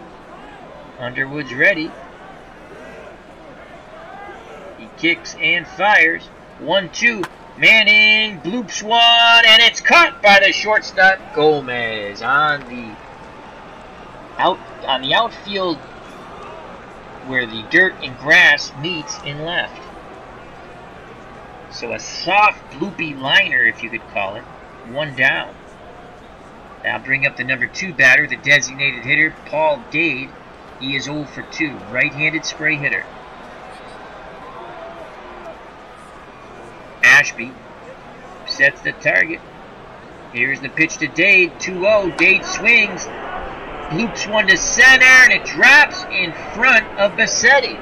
Underwood's ready. He kicks and fires. 1-2. Manning bloops one, and it's caught by the shortstop Gomez on the outfield where the dirt and grass meets in left. So a soft bloopy liner, if you could call it. 1 down. Now bring up the number 2 batter, the designated hitter, Paul Dade. He is 0 for 2, right-handed spray hitter. Ashby sets the target. Here's the pitch to Dade, 2-0. Dade swings. Bloops one to center, and it drops in front of Bassetti.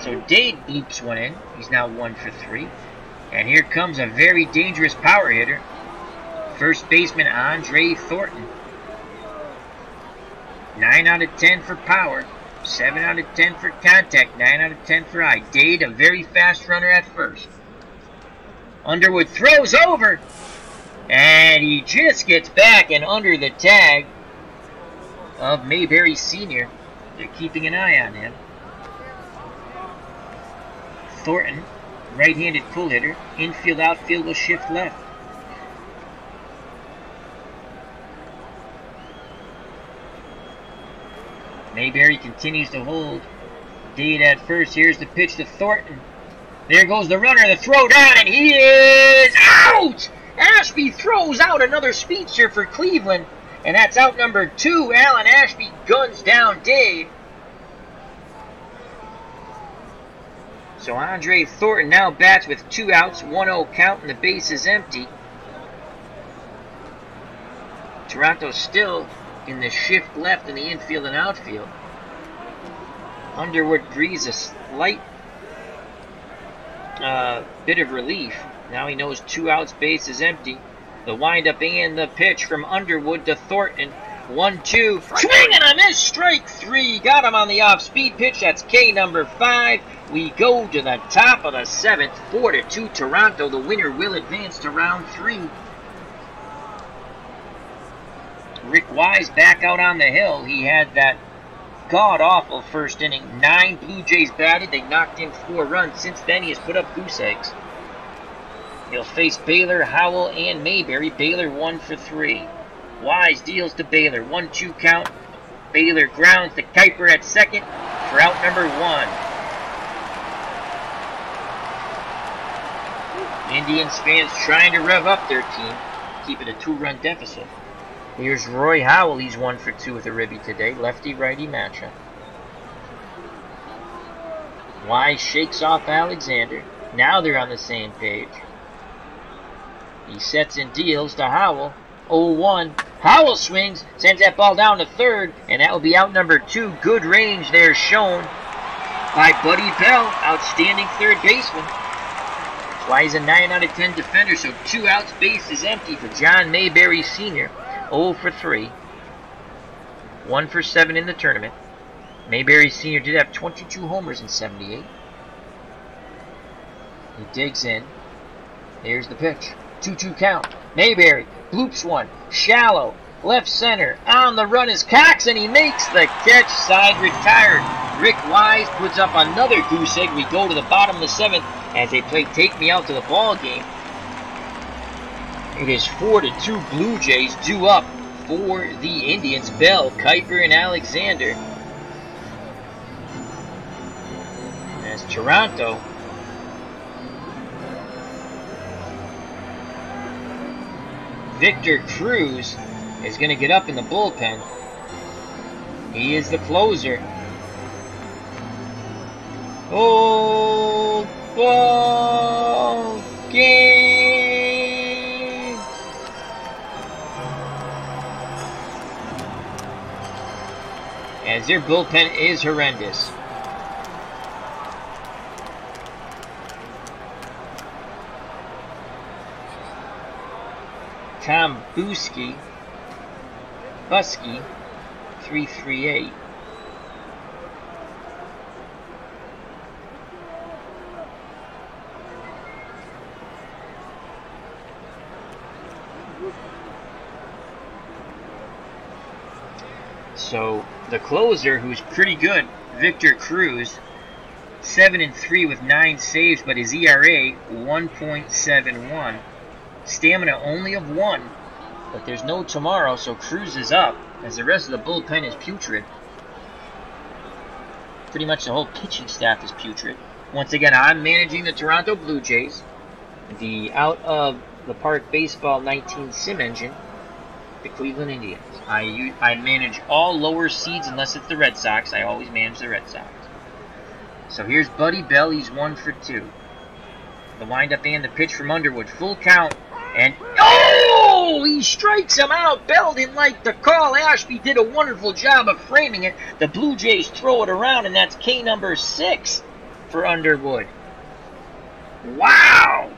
So Dade bloops one in. He's now 1 for 3. And here comes a very dangerous power hitter. First baseman Andre Thornton. 9 out of 10 for power. 7 out of 10 for contact. 9 out of 10 for eye. Dade, a very fast runner at first. Underwood throws over. And he just gets back and under the tag of Mayberry Sr. They're keeping an eye on him. Thornton, right-handed pull hitter. Infield, outfield will shift left. Mayberry continues to hold. Dade at first. Here's the pitch to Thornton. There goes the runner, the throw down, and he is out! Ashby throws out another speedster for Cleveland, and that's out number 2. Alan Ashby guns down Dade. So Andre Thornton now bats with 2 outs, 1-0 count, and the base is empty. Toronto still in the shift left in the infield and outfield. Underwood breathes a slight bit of relief. Now he knows 2 outs, base is empty. The windup and the pitch from Underwood to Thornton. 1-2. Swing and a miss. Strike 3. Got him on the off-speed pitch. That's K number 5. We go to the top of the 7th. 4-2 Toronto. The winner will advance to round 3. Rick Wise back out on the hill. He had that god-awful first inning. 9 Blue Jays batted. They knocked in 4 runs. Since then, he has put up goose eggs. He'll face Baylor, Howell, and Mayberry. Baylor 1 for 3. Wise deals to Baylor. 1-2 count. Baylor grounds to Kuiper at second for out number 1. Indians fans trying to rev up their team. Keep it a 2-run deficit. Here's Roy Howell. He's 1 for 2 with a ribby today. Lefty-righty matchup. Wise shakes off Alexander. Now they're on the same page. He sets and deals to Howell. 0-1. Howell swings, sends that ball down to third, and that will be out number 2. Good range there shown by Buddy Bell, outstanding third baseman. That's why he's a 9 out of 10 defender, so 2 outs, base is empty for John Mayberry Sr. 0 for 3. 1 for 7 in the tournament. Mayberry Sr. did have 22 homers in '78. He digs in. Here's the pitch. 2-2 count. Mayberry bloops one. Shallow. Left center. On the run is Cox, and he makes the catch. Side retired. Rick Wise puts up another goose egg. We go to the bottom of the 7th as they play Take Me Out to the ball game. It is 4-2 Blue Jays due up for the Indians. Bell, Kuiper, and Alexander. As Toronto Victor Cruz is going to get up in the bullpen. He is the closer. Old ball game. As their bullpen is horrendous. Tom Busky, 338. So the closer, who's pretty good, Victor Cruz, 7-3 with 9 saves, but his ERA 1.71. Stamina only of 1, but there's no tomorrow, so Cruz is up, as the rest of the bullpen is putrid. Pretty much the whole pitching staff is putrid. Once again, I'm managing the Toronto Blue Jays, the out of the park baseball 19 sim engine, the Cleveland Indians. I manage all lower seeds unless it's the Red Sox. I always manage the Red Sox. So here's Buddy Bell. He's 1 for 2. The windup and the pitch from Underwood. Full count. And oh! he strikes him out. Bell didn't like the call. Ashby did a wonderful job of framing it. The Blue Jays throw it around, and that's K number 6 for Underwood. Wow!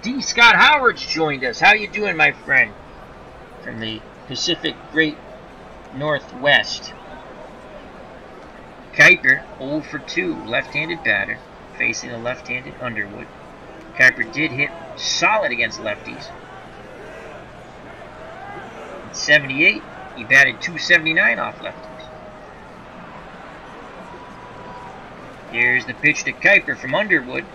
D. Scott Howard's joined us. How you doing, my friend? From the Pacific Great Northwest. Kuiper, 0 for 2, left-handed batter, facing a left-handed Underwood. Kuiper did hit solid against lefties. In 78, he batted .279 off lefties. Here's the pitch to Kuiper from Underwood.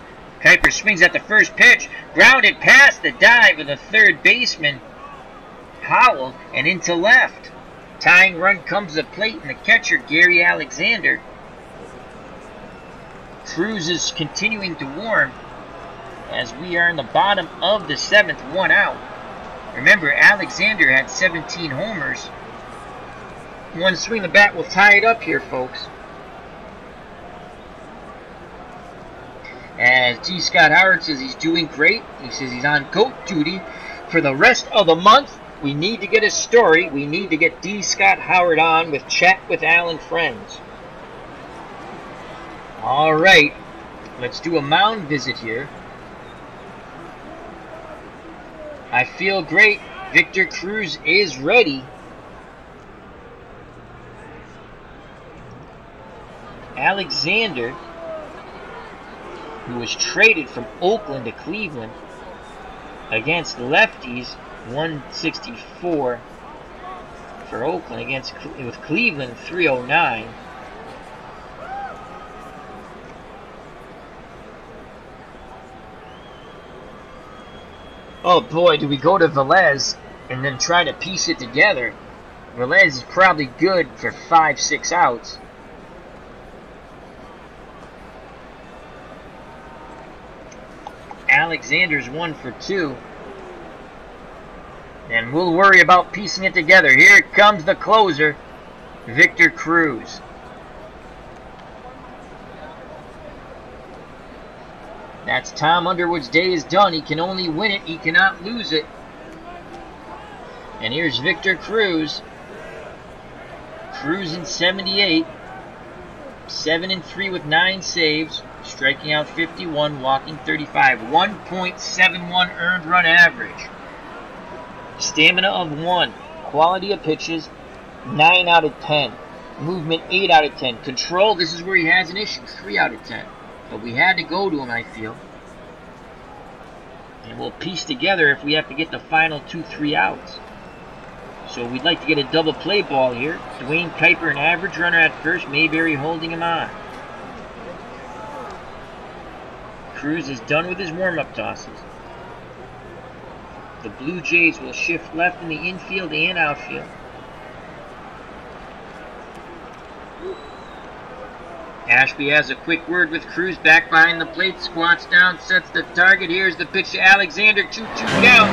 Kuiper swings at the first pitch, grounded past the dive of the third baseman, Howell, and into left. Tying run comes to the plate, and the catcher, Gary Alexander. Cruz is continuing to warm as we are in the bottom of the 7th, 1 out. Remember, Alexander had 17 homers. One swing of the bat will tie it up here, folks. As G. Scott Howard says he's doing great. He says he's on goat duty for the rest of the month. We need to get a story. We need to get D. Scott Howard on with Chat with Al and Friends. All right, let's do a mound visit here. I feel great. Victor Cruz is ready. Alexander, who was traded from Oakland to Cleveland against lefties, 164 for Oakland with Cleveland 309. Oh boy, do we go to Velez and then try to piece it together. Velez is probably good for 5-6 outs. Alexander's 1 for 2. And we'll worry about piecing it together. Here comes the closer, Victor Cruz. That's Tom Underwood's day is done. He can only win it. He cannot lose it. And here's Victor Cruz. Cruz in 78. 7-3 with 9 saves. Striking out 51, walking 35. 1.71 earned run average. Stamina of 1. Quality of pitches, 9 out of 10. Movement, 8 out of 10. Control, this is where he has an issue, 3 out of 10. But we had to go to him, I feel. And we'll piece together if we have to get the final 2-3 outs. So we'd like to get a double play ball here. Dwayne Kuiper, an average runner at first. Mayberry holding him on. Cruz is done with his warm-up tosses. The Blue Jays will shift left in the infield and outfield. Ashby has a quick word with Cruz back behind the plate, squats down, sets the target. Here's the pitch to Alexander, 2-2 count.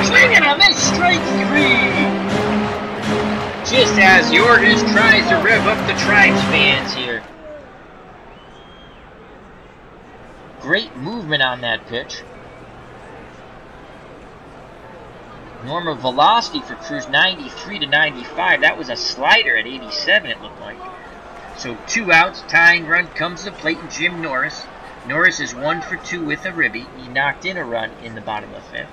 Swing and a miss, strike 3. Just as the organist tries to rev up the Tribes fans here. Great movement on that pitch. Normal velocity for Cruz, 93 to 95. That was a slider at 87, it looked like. So 2 outs, tying run comes to the plate, and Jim Norris. Norris is 1 for 2 with a ribby. He knocked in a run in the bottom of the 5th.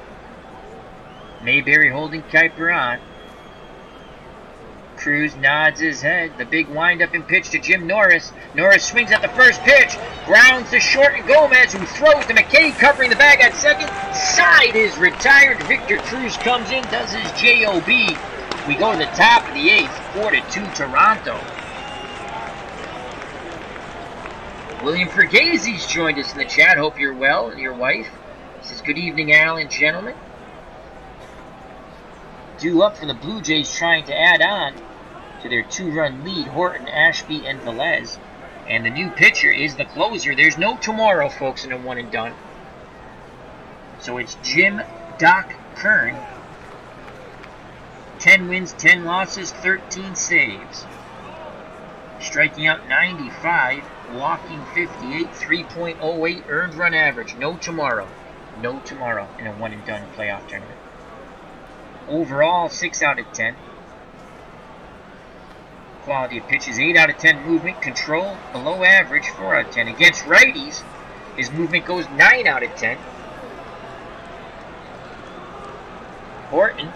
Mayberry holding Kuiper on. Cruz nods his head. The big windup and pitch to Jim Norris. Norris swings at the first pitch. Grounds to short, and Gomez, who throws to McKay, covering the bag at second. Side is retired. Victor Cruz comes in, does his J.O.B. We go to the top of the 8th, 4-2 Toronto. William Fergazzi's joined us in the chat. Hope you're well, and your wife. He says, good evening, Al and gentlemen. Due up for the Blue Jays trying to add on to their 2-run lead, Horton, Ashby, and Velez. And the new pitcher is the closer. There's no tomorrow, folks, in a one and done. So it's Jim Doc Kern. 10 wins, 10 losses, 13 saves. Striking out 95, walking 58, 3.08 earned run average. No tomorrow. No tomorrow in a one and done playoff tournament. Overall, 6 out of 10. Quality of pitches, 8 out of 10. Movement, control, below average, 4 out of 10. Against righties, his movement goes 9 out of 10. Horton,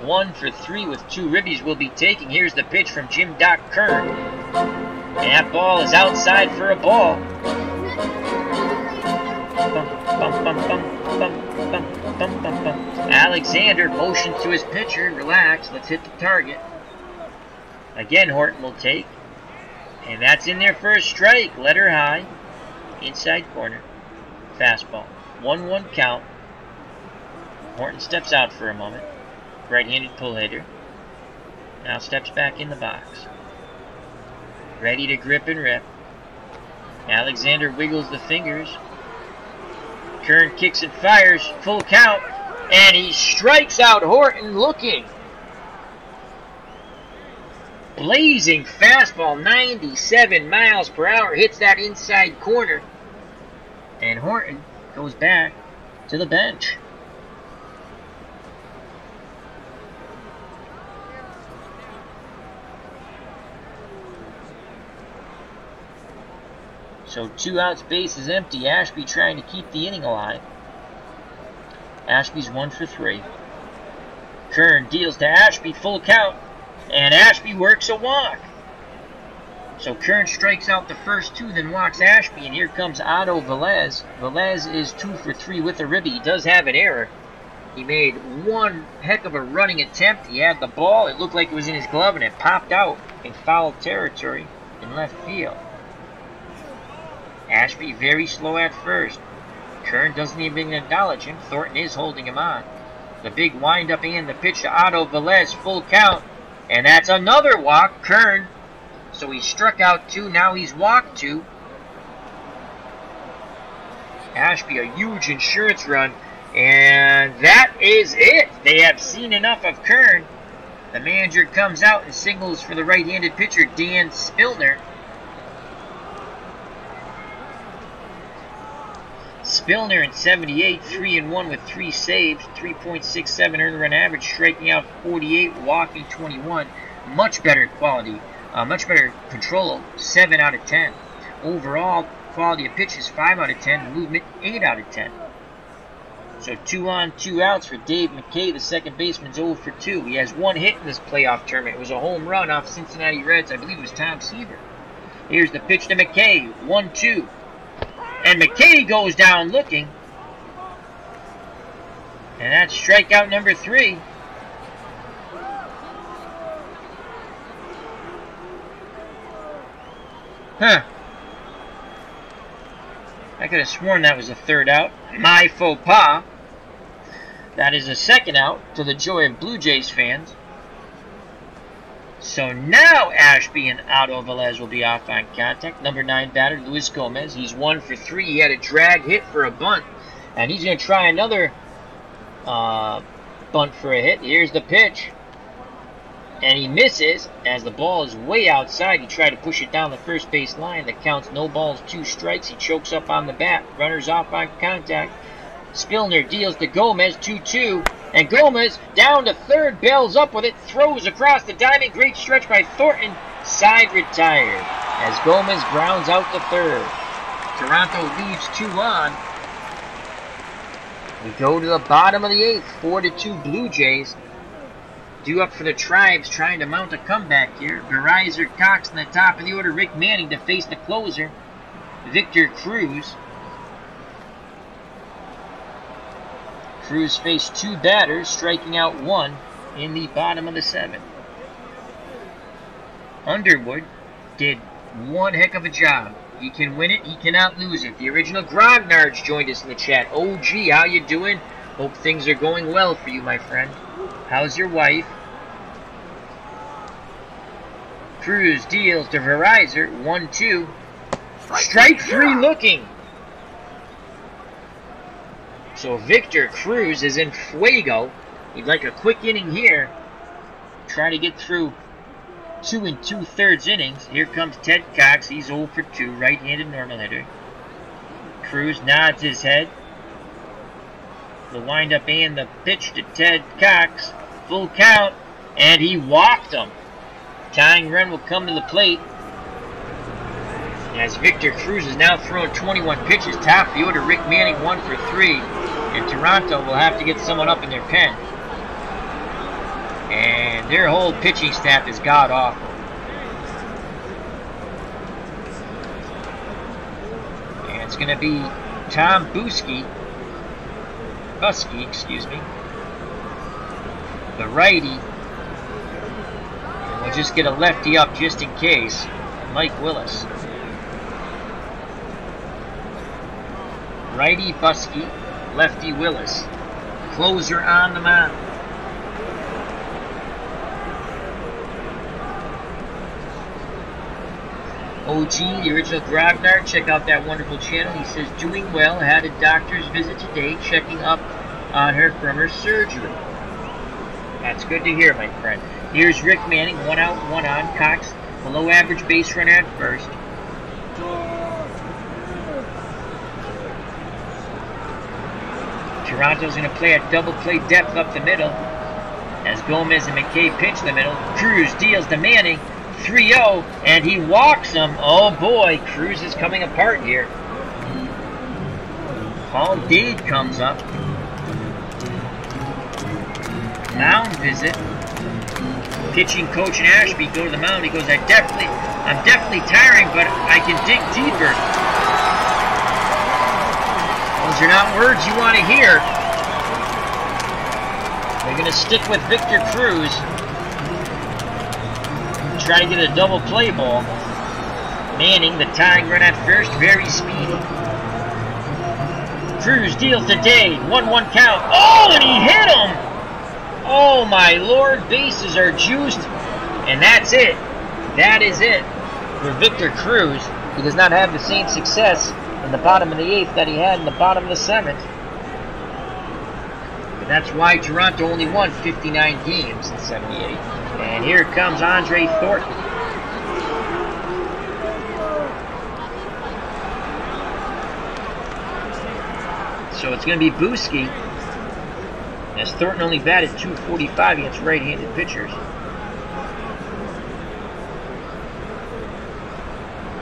1 for 3 with 2 ribbies will be taking. Here's the pitch from Jim Doc Kern. And that ball is outside for a ball. Alexander motions to his pitcher. Relax, let's hit the target. Again, Horton will take. And that's in there for a strike. Letter high. Inside corner. Fastball. 1-1 count. Horton steps out for a moment. Right-handed pull hitter. Now steps back in the box. Ready to grip and rip. Alexander wiggles the fingers. Kern kicks and fires. Full count. And he strikes out Horton looking. Blazing fastball, 97 miles per hour. Hits that inside corner. And Horton goes back to the bench. So 2 outs, base is empty. Ashby trying to keep the inning alive. Ashby's 1 for 3. Kern deals to Ashby, full count. And Ashby works a walk. So Kern strikes out the first 2, then walks Ashby. And here comes Otto Velez. Velez is 2 for 3 with a ribby. He does have an error. He made one heck of a running attempt. He had the ball. It looked like it was in his glove, and it popped out in foul territory in left field. Ashby very slow at first. Kern doesn't even acknowledge him. Thornton is holding him on. The big windup and the pitch to Otto Velez, full count. And that's another walk, Kern. So he struck out 2, now he's walked 2. Ashby, a huge insurance run. And that is it. They have seen enough of Kern. The manager comes out and signals for the right-handed pitcher, Dan Spillner. Spillner in 78, 3-1 with 3 saves, 3.67 earned run average, striking out 48, walking 21. Much better quality, much better control, 7 out of 10. Overall, quality of pitches, 5 out of 10. Movement, 8 out of 10. So 2 on, 2 outs for Dave McKay. The second baseman's 0 for 2. He has 1 hit in this playoff tournament. It was a home run off Cincinnati Reds. I believe it was Tom Seaver. Here's the pitch to McKay, 1-2. And McKay goes down looking. And that's strikeout number 3. Huh. I could have sworn that was a 3rd out. My faux pas. That is a 2nd out, to the joy of Blue Jays fans. So now Ashby and Otto Velez will be off on contact. Number 9 batter, Luis Gomez. He's 1 for 3. He had a drag hit for a bunt. And he's going to try another bunt for a hit. Here's the pitch. And he misses as the ball is way outside. He tried to push it down the first base line. That counts no balls, 2 strikes. He chokes up on the bat. Runners off on contact. Spillner deals to Gomez, 2-2. And Gomez down to 3rd, bails up with it, throws across the diamond. Great stretch by Thornton. Side retired as Gomez grounds out to 3rd. Toronto leads 2 on. We go to the bottom of the 8th, 4-2 Blue Jays. Due up for the Tribes, trying to mount a comeback here. Verizon, Cox in the top of the order. Rick Manning to face the closer, Victor Cruz. Cruz faced 2 batters, striking out 1 in the bottom of the 7th. Underwood did one heck of a job. He can win it, he cannot lose it. The original Grognard's joined us in the chat. OG, how you doing? Hope things are going well for you, my friend. How's your wife? Cruz deals to Verizon, 1-2. Strike 3 looking. So Victor Cruz is in fuego. He'd like a quick inning here. Try to get through 2 2/3 innings. Here comes Ted Cox. He's 0 for 2. Right-handed normal hitter. Cruz nods his head. The windup and the pitch to Ted Cox. full count, and he walked him. Tying run will come to the plate as Victor Cruz is now throwing 21 pitches. Top of the order, Rick Manning 1 for 3, and Toronto will have to get someone up in their pen. And their whole pitching staff is god-awful. And it's going to be Tom Busky, the righty. And we'll just get a lefty up just in case, Mike Willis. Righty Busky, lefty Willis. Closer on the mound. OG, the original Grognard, check out that wonderful channel. He says, doing well, had a doctor's visit today, checking up on her from her surgery. That's good to hear, my friend. Here's Rick Manning, 1 out, 1 on. Cox, below average base runner at first. Toronto's going to play a double play depth up the middle as Gomez and McKay pinch the middle. Cruz deals to Manning. 3-0, and he walks him. Oh boy, Cruz is coming apart here. Paul Dade comes up. Mound visit. Pitching coach and Ashby go to the mound. He goes, I'm definitely tiring, but I can dig deeper. Those are not words you want to hear. They're going to stick with Victor Cruz. Try to get a double play ball. Manning, the tying run at first, very speedy. Cruz deals to Dade, 1-1 count. Oh, and he hit him! Oh my lord, bases are juiced, and that's it. That is it for Victor Cruz. He does not have the same success in the bottom of the 8th that he had in the bottom of the 7th. But that's why Toronto only won 59 games in 78. And here comes Andre Thornton. So it's going to be Busky, as Thornton only batted .245 against right-handed pitchers.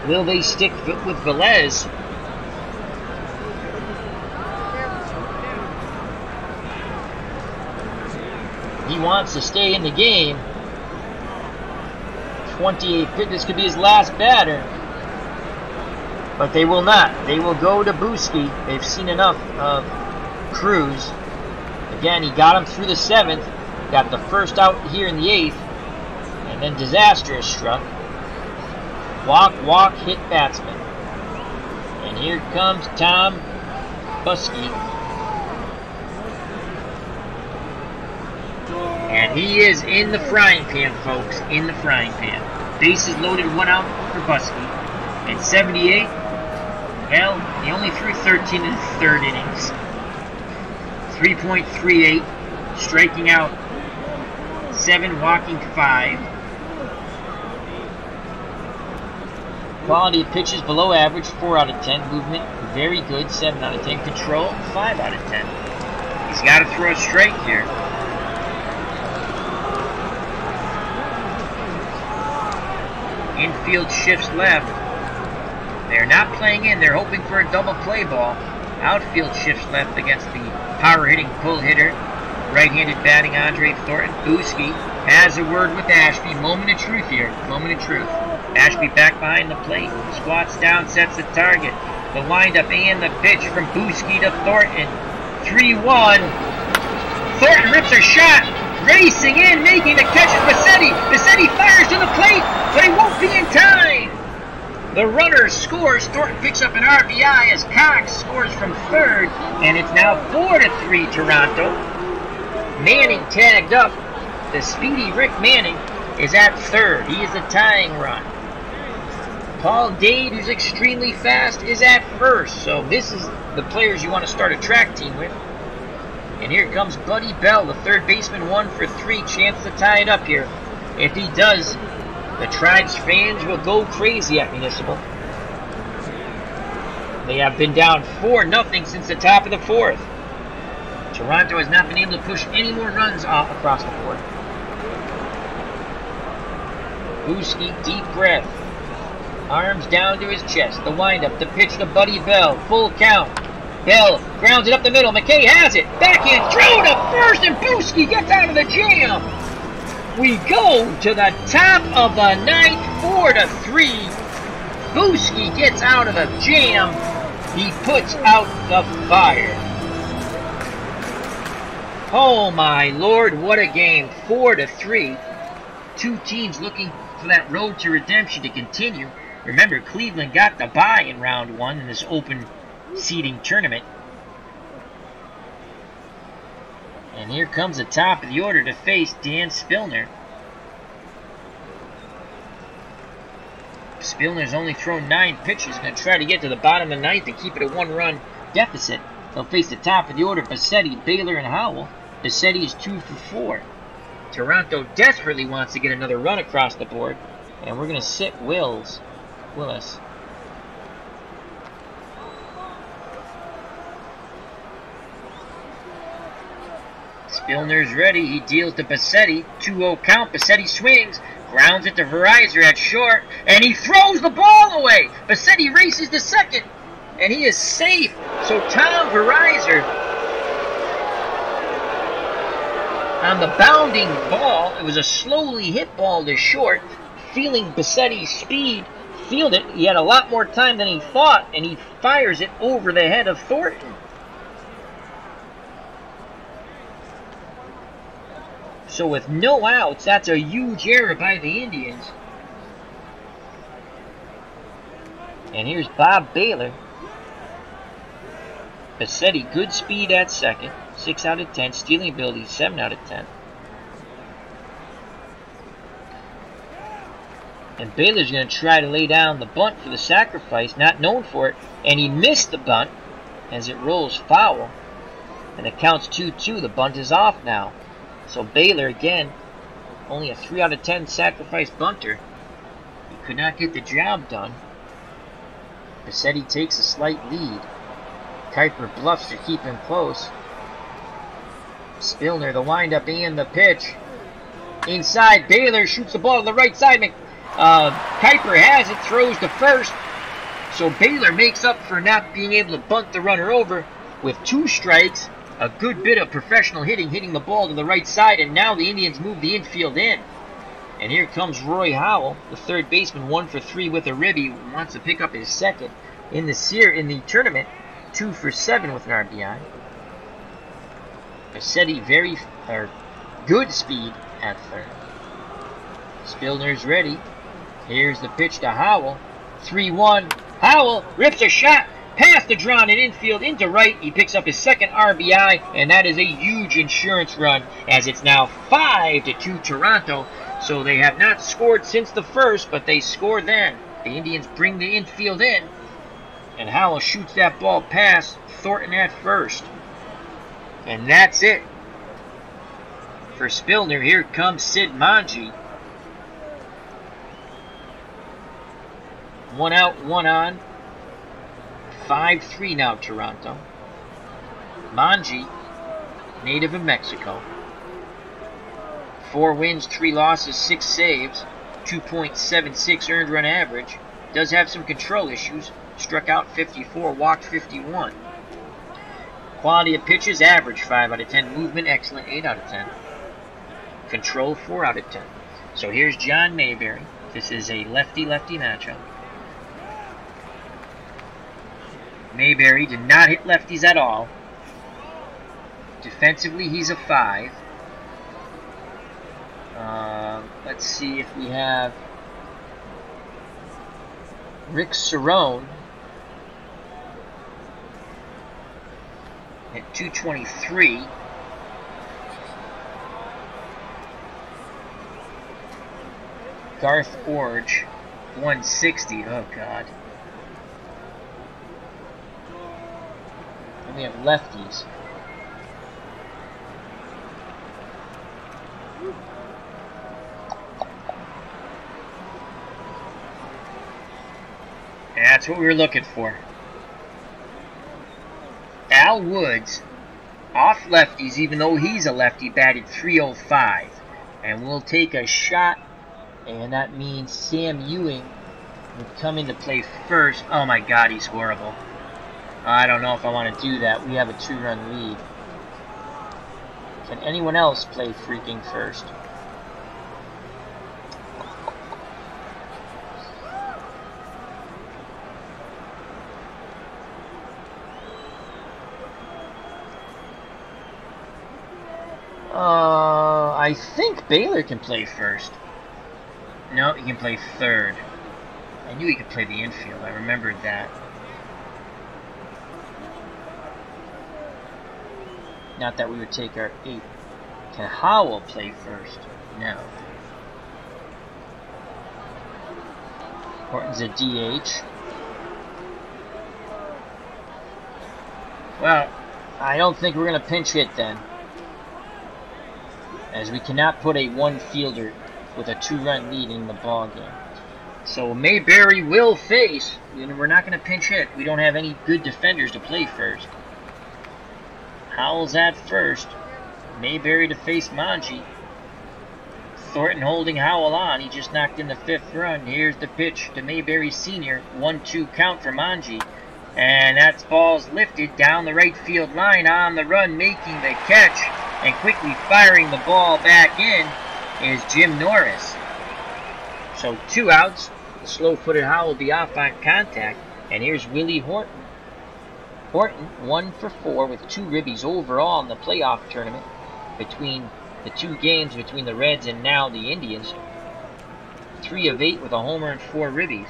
Will they stick with Velez? He wants to stay in the game. 28 pitch. This could be his last batter. But they will not. They will go to Busky. They've seen enough of Cruz. Again, he got him through the 7th. Got the first out here in the 8th. And then disaster is struck. Walk, hit batsman. And here comes Tom Busky. And he is in the frying pan, folks. In the frying pan. Bases loaded, 1 out for Busky. And 78, hell, he only threw 13 in the 3rd innings. 3.38, striking out 7, walking 5. Quality of pitches below average, 4 out of 10. Movement, very good, 7 out of 10. Control, 5 out of 10. He's got to throw a strike here. Infield shifts left. They're not playing in. They're hoping for a double play ball. Outfield shifts left against the power-hitting pull hitter. Right-handed batting Andre Thornton. Busky has a word with Ashby. Moment of truth here. Moment of truth. Ashby back behind the plate. Squats down, sets the target. The windup and the pitch from Busky to Thornton. 3-1. Thornton rips a shot. Racing in, making the catch is Bassetti. Bassetti fires to the plate, but he won't be in time. The runner scores. Thornton picks up an RBI as Cox scores from 3rd, and it's now 4-3 Toronto. Manning tagged up. The speedy Rick Manning is at 3rd. He is a tying run. Paul Dade, who's extremely fast, is at 1st. So this is the players you want to start a track team with. And here comes Buddy Bell, the 3rd baseman, 1 for 3. Chance to tie it up here. If he does, the Tribe's fans will go crazy at Municipal. They have been down 4-0 since the top of the 4th. Toronto has not been able to push any more runs off across the board. Buski, deep breath. Arms down to his chest. The windup, the pitch to Buddy Bell. Full count. Bell grounds it up the middle. McKay has it. Backhand throw to first, and Buski gets out of the jam. We go to the top of the ninth, 4-3. Buski gets out of the jam. He puts out the fire. Oh my Lord, what a game. 4-3. Two teams looking for that road to redemption to continue. Remember, Cleveland got the bye in round one in this open seeding tournament. And here comes the top of the order to face Dan Spillner. Spillner's only thrown 9 pitches. Going to try to get to the bottom of the ninth and keep it a 1-run deficit. They'll face the top of the order, Bassetti, Baylor, and Howell. Bassetti is 2 for 4. Toronto desperately wants to get another run across the board. And we're going to sit Willis. Spillner's ready. He deals to Bassetti. 2-0 count. Bassetti swings. Grounds it to Verizor at short. And he throws the ball away. Bassetti races to second. And he is safe. So Tom Verizor, on the bounding ball, it was a slowly hit ball to short. Feeling Bassetti's speed, fielded it. He had a lot more time than he thought. And he fires it over the head of Thornton. So with no outs, that's a huge error by the Indians. And here's Bob Baylor. Bassetti, good speed at second. 6 out of 10. Stealing ability, 7 out of 10. And Baylor's going to try to lay down the bunt for the sacrifice, not known for it. And he missed the bunt as it rolls foul. And it counts 2-2. The bunt is off now. So Baylor, again, only a 3 out of 10 sacrifice bunter. He could not get the job done. Bassetti takes a slight lead. Kuiper bluffs to keep him close. Spillner, the windup and the pitch. Inside, Baylor shoots the ball to the right side. Kuiper has it, throws to first. So Baylor makes up for not being able to bunt the runner over with 2 strikes. A good bit of professional hitting the ball to the right side, and now the Indians move the infield in. And here comes Roy Howell, the third baseman, 1 for 3 with a ribby, wants to pick up his second in the tournament, 2 for 7 with an RBI. Bassetti, good speed at third. Spillner's ready. Here's the pitch to Howell. 3-1. Howell rips a shot past the drawn in infield into right. He picks up his second RBI, and that is a huge insurance run as it's now 5-2 Toronto. So they have not scored since the first, but they score then. The Indians bring the infield in, and Howell shoots that ball past Thornton at first. And that's it. For Spillner, here comes Sid Manji. 1 out, 1 on. 5-3 now, Toronto. Manji, native of Mexico. 4 wins, 3 losses, 6 saves, 2.76 earned run average. Does have some control issues. Struck out 54, walked 51. Quality of pitches, average 5 out of 10. Movement, excellent, 8 out of 10. Control, 4 out of 10. So here's John Mayberry. This is a lefty-lefty matchup. Mayberry did not hit lefties at all. Defensively, he's a 5. Let's see if we have Rick Cerrone at 223. Garth Orge, 160. Oh, God. And we have lefties. That's what we were looking for. Al Woods off lefties, even though he's a lefty, batted .305. And we'll take a shot, and that means Sam Ewing would come into play first. Oh my God, he's horrible. I don't know if I want to do that. We have a 2-run lead. Can anyone else play freaking first? I think Baylor can play first. No, he can play third. I knew he could play the infield. I remembered that. Not that we would take our 8. Can Howell play first? No. Horton's a DH. Well, I don't think we're going to pinch hit then, as we cannot put a 1-fielder with a 2-run lead in the ball game. So Mayberry will face, and we're not going to pinch hit. We don't have any good defenders to play first. Howell's at first. Mayberry to face Manji. Thornton holding Howell on. He just knocked in the 5th run. Here's the pitch to Mayberry Sr. 1-2 count for Manji. And that ball's lifted down the right field line. On the run, making the catch and quickly firing the ball back in is Jim Norris. So 2 outs. The slow-footed Howell will be off on contact. And here's Willie Horton. Horton 1 for 4 with 2 ribbies overall in the playoff tournament between the 2 games between the Reds and now the Indians. 3 of 8 with a homer and 4 ribbies.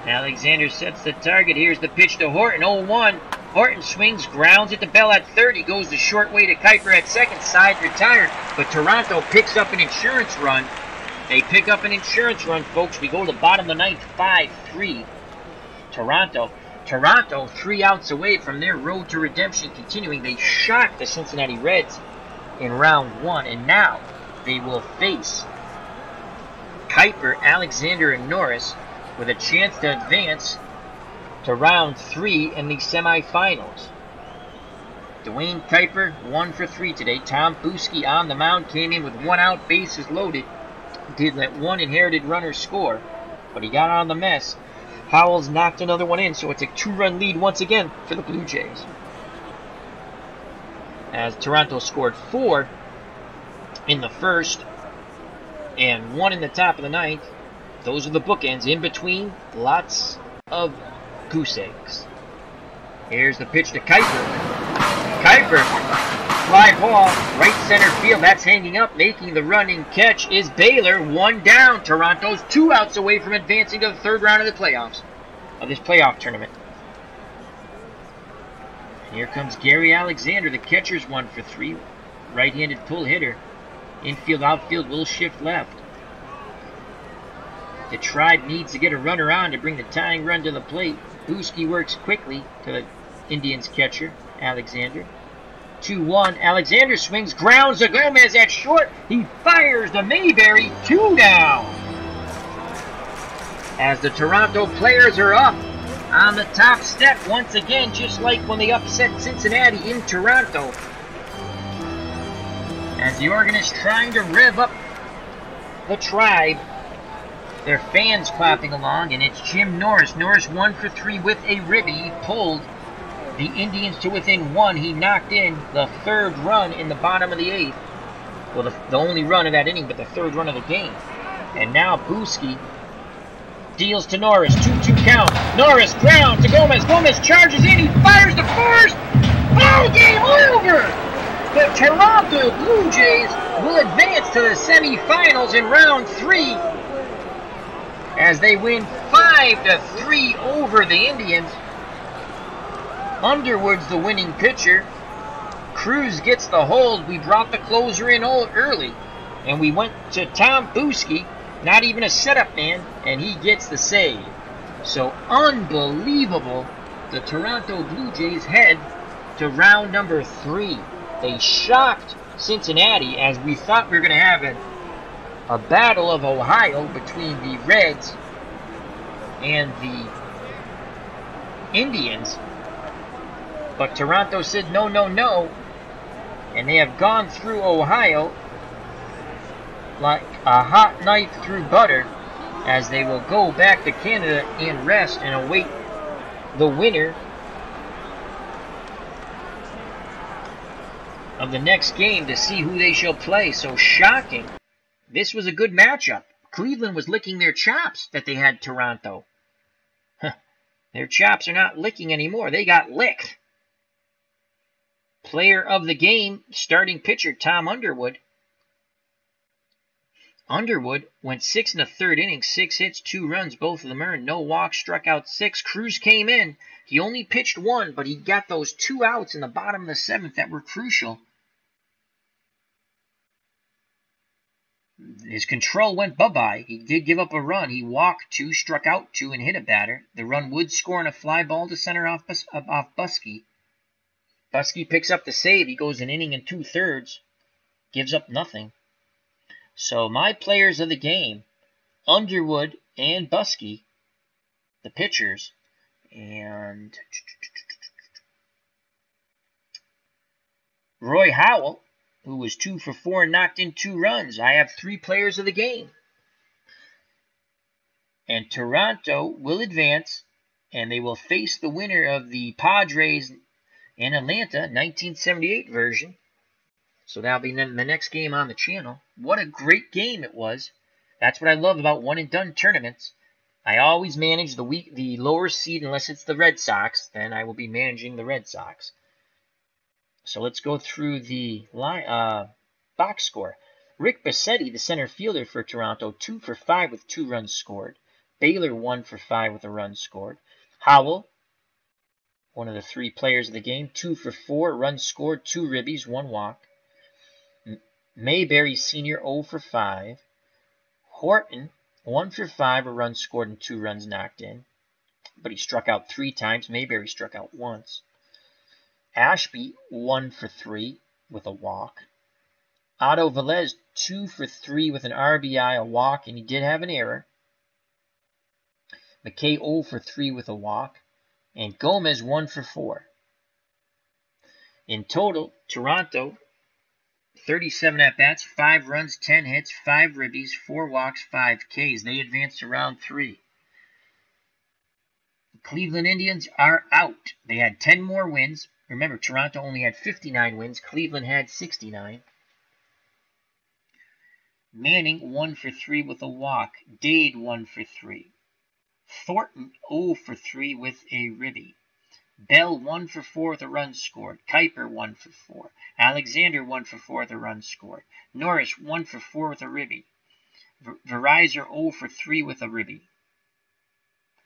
Alexander sets the target. Here's the pitch to Horton. 0-1. Horton swings, grounds at the bell at third. He goes the short way to Kuiper at second. Side retired. But Toronto picks up an insurance run. They pick up an insurance run, folks. We go to the bottom of the 9th, 5-3. Toronto 3 outs away from their road to redemption continuing. They shocked the Cincinnati Reds in round 1. And now they will face Kuiper, Alexander, and Norris with a chance to advance to round 3 in the semifinals. Dwayne Kuiper 1 for 3 today. Tom Buski on the mound, came in with 1 out, bases loaded. Did let 1 inherited runner score, but he got out of the mess. Howell's knocked another one in, so it's a 2-run lead once again for the Blue Jays. As Toronto scored 4 in the 1st and 1 in the top of the 9th. Those are the bookends. In between, lots of goose eggs. Here's the pitch to Kuiper. Kuiper, fly ball, right center field. That's hanging up. Making the running catch is Baylor. 1 down. Toronto's 2 outs away from advancing to the 3rd round of the playoffs, of this playoff tournament. Here comes Gary Alexander. The catcher's 1 for 3. Right-handed pull hitter. Infield, outfield will shift left. The Tribe needs to get a runner on to bring the tying run to the plate. Buski works quickly to the Indians catcher, Alexander. 2-1. Alexander swings, grounds to Gomez at short. He fires to Mayberry. 2 down. As the Toronto players are up on the top step once again, just like when they upset Cincinnati in Toronto. As the organist trying to rev up the Tribe. Their fans clapping along, and it's Jim Norris. Norris 1 for 3 with a ribby. He pulled the Indians to within 1. He knocked in the 3rd run in the bottom of the 8th. Well, the only run of that inning, but the 3rd run of the game. And now Buski deals to Norris. 2-2 count. Norris ground to Gomez. Gomez charges in. He fires to first. Ball game over! The Toronto Blue Jays will advance to the semifinals in round 3. As they win 5-3 over the Indians. Underwood's the winning pitcher. Cruz gets the hold. We brought the closer in early. And we went to Tom Buski, not even a setup man, and he gets the save. So unbelievable. The Toronto Blue Jays head to round number 3. They shocked Cincinnati, as we thought we were going to have a battle of Ohio between the Reds and the Indians. But Toronto said no, no, no. And they have gone through Ohio like a hot knife through butter, as they will go back to Canada and rest and await the winner of the next game to see who they shall play. So shocking. This was a good matchup. Cleveland was licking their chops that they had Toronto. Their chops are not licking anymore. They got licked. Player of the game, starting pitcher Tom Underwood. Underwood went 6 1/3 innings, 6 hits, 2 runs, both of them earned, no walks, struck out 6. Cruz came in. He only pitched 1, but he got those 2 outs in the bottom of the 7th that were crucial. His control went bye-bye. He did give up a run. He walked 2, struck out 2, and hit a batter. The run would score on a fly ball to center off Buskey. Buskey picks up the save. He goes an inning and 2/3. Gives up nothing. So my players of the game, Underwood and Buskey, the pitchers, and Roy Howell, who was 2 for 4 and knocked in 2 runs. I have 3 players of the game. And Toronto will advance, and they will face the winner of the Padres and Atlanta 1978 version. So that'll be the next game on the channel. What a great game it was. That's what I love about one-and-done tournaments. I always manage the lower seed unless it's the Red Sox. Then I will be managing the Red Sox. So let's go through the box score. Rick Bassetti, the center fielder for Toronto, 2 for 5 with 2 runs scored. Baylor, 1 for 5 with a run scored. Howell, one of the 3 players of the game, 2 for 4, runs scored, 2 ribbies, 1 walk. Mayberry Sr., 0 for 5. Horton, 1 for 5, a run scored and 2 runs knocked in. But he struck out 3 times. Mayberry struck out once. Ashby, 1 for 3 with a walk. Otto Velez, 2 for 3 with an RBI, a walk, and he did have an error. McKay, 0 for 3 with a walk. And Gomez, 1 for 4. In total, Toronto, 37 at-bats, 5 runs, 10 hits, 5 ribbies, 4 walks, 5 Ks. They advanced to round 3. The Cleveland Indians are out. They had 10 more wins. Remember, Toronto only had 59 wins. Cleveland had 69. Manning, 1 for 3 with a walk. Dade, 1 for 3. Thornton, 0 for 3 with a ribby. Bell, 1 for 4 with a run scored. Kuiper, 1 for 4. Alexander, 1 for 4 with a run scored. Norris, 1 for 4 with a ribby. Verizor, 0 for 3 with a ribby.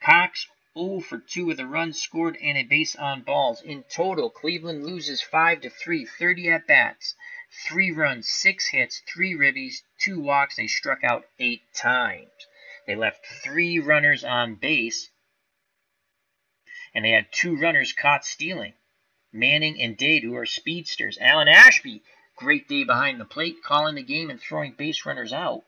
Cox, 0 for 2 with a run scored and a base on balls. In total, Cleveland loses 5-3, 30 at-bats, 3 runs, 6 hits, 3 ribbies, 2 walks. They struck out 8 times. They left 3 runners on base, and they had 2 runners caught stealing. Manning and Dade, who are speedsters. Alan Ashby, great day behind the plate, calling the game and throwing base runners out.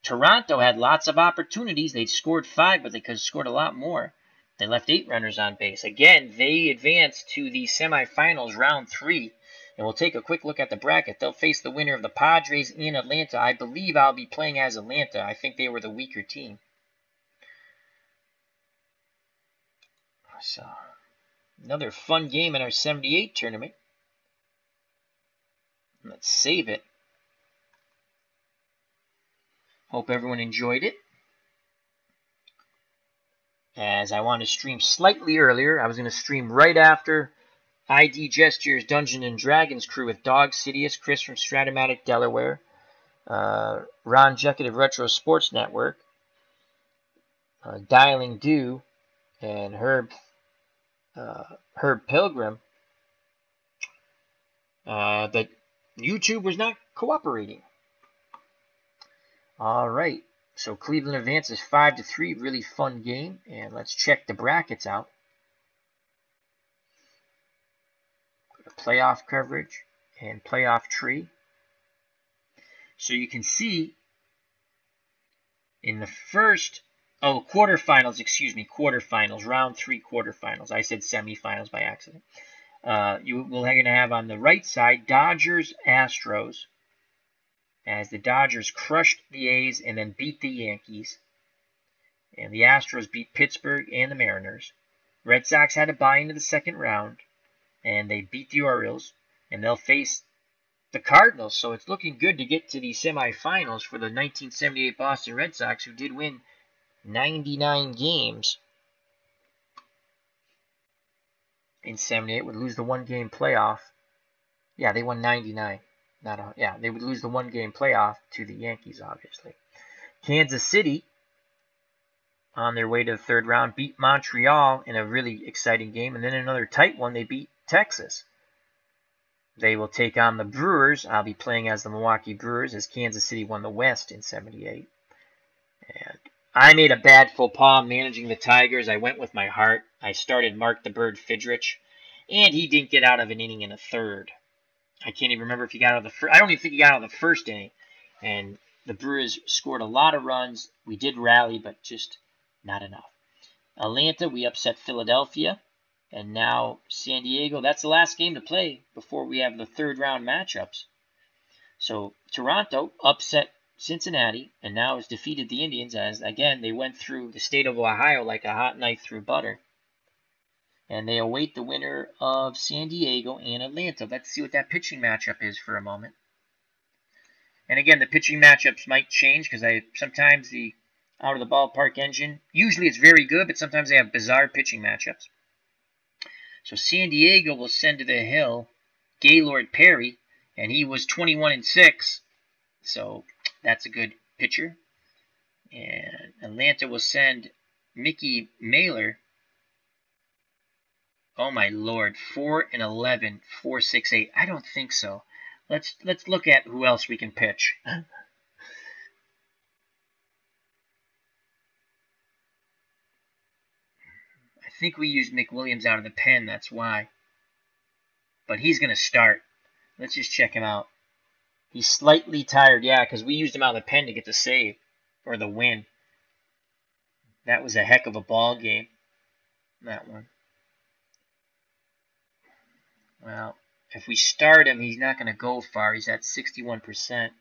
Toronto had lots of opportunities. They scored 5, but they could have scored a lot more. They left 8 runners on base. Again, they advanced to the semifinals, round 3. And we'll take a quick look at the bracket. They'll face the winner of the Padres in Atlanta. I believe I'll be playing as Atlanta. I think they were the weaker team. So, another fun game in our 78 tournament. Let's save it. Hope everyone enjoyed it. As I want to stream slightly earlier, I was going to stream right after ID Gesture's Dungeons and Dragons crew with Dog Sidious, Chris from Stratomatic, Delaware, Ron Jeckett of Retro Sports Network, Dialing Do, and Herb Pilgrim. That YouTube was not cooperating. All right, so Cleveland advances 5-3. Really fun game, and let's check the brackets out. Go to playoff coverage and playoff tree. So you can see in the first Oh, quarterfinals, excuse me, quarterfinals, round 3 quarterfinals. I said semifinals by accident. We're going to have on the right side Dodgers Astros, as the Dodgers crushed the A's and then beat the Yankees. And the Astros beat Pittsburgh and the Mariners. Red Sox had to bye into the second round, and they beat the Orioles, and they'll face the Cardinals. So it's looking good to get to the semifinals for the 1978 Boston Red Sox, who did win 99 games in 78, would lose the one-game playoff. Yeah, they won 99. They would lose the one-game playoff to the Yankees, obviously. Kansas City, on their way to the third round, beat Montreal in a really exciting game, and then another tight one, they beat Texas. They will take on the Brewers. I'll be playing as the Milwaukee Brewers, as Kansas City won the West in 78. And I made a bad faux pas managing the Tigers. I went with my heart. I started Mark the Bird Fidrich, and he didn't get out of an inning in a third. I can't even remember if he got out of the first. I don't even think he got out of the first inning. And the Brewers scored a lot of runs. We did rally, but just not enough. Atlanta, we upset Philadelphia. And now San Diego. That's the last game to play before we have the third round matchups. So Toronto upset Cincinnati and now has defeated the Indians, as, again, they went through the state of Ohio like a hot knife through butter. And they await the winner of San Diego and Atlanta. Let's see what that pitching matchup is for a moment. And again, the pitching matchups might change because sometimes the out of the ballpark engine, usually it's very good, but sometimes they have bizarre pitching matchups. So San Diego will send to the hill Gaylord Perry, and he was 21-6, so that's a good pitcher. And Atlanta will send Mickey Mailer. Oh my lord, 4-11, 4.68. I don't think so. Let's look at who else we can pitch. I think we used McWilliams out of the pen, that's why. But he's going to start. Let's just check him out. He's slightly tired, yeah, because we used him out of the pen to get the save, or the win. That was a heck of a ball game, that one. Well, if we start him, he's not going to go far. He's at 61%.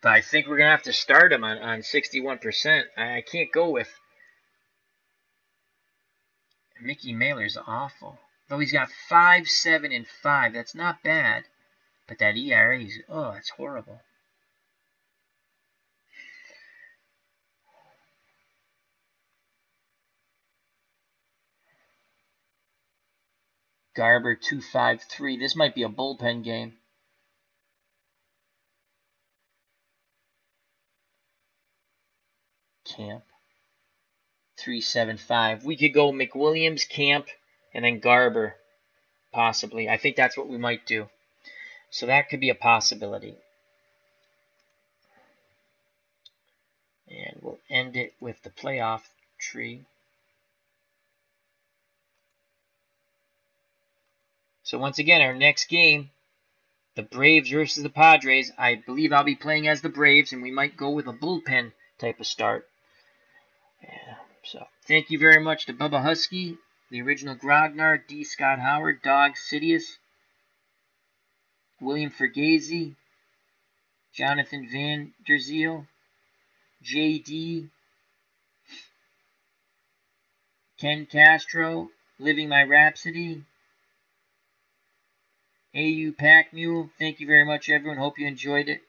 But I think we're going to have to start him on 61%. I can't go with... Mickey Mailer's awful. Though he's got 5, 7, and 5. That's not bad. But that ERA is... oh, that's horrible. Garber 2.53. This might be a bullpen game. Camp 3.75. We could go McWilliams, Camp, and then Garber, possibly. I think that's what we might do. So that could be a possibility. And we'll end it with the playoff tree. So once again, our next game, the Braves versus the Padres. I believe I'll be playing as the Braves, and we might go with a bullpen type of start. Yeah, so thank you very much to Bubba Husky, the original Grognar, D. Scott Howard, Dog Sidious, William Fergazzi, Jonathan Van Der Zeel, J.D., Ken Castro, Living My Rhapsody, A.U. Pack Mule. Thank you very much, everyone. Hope you enjoyed it.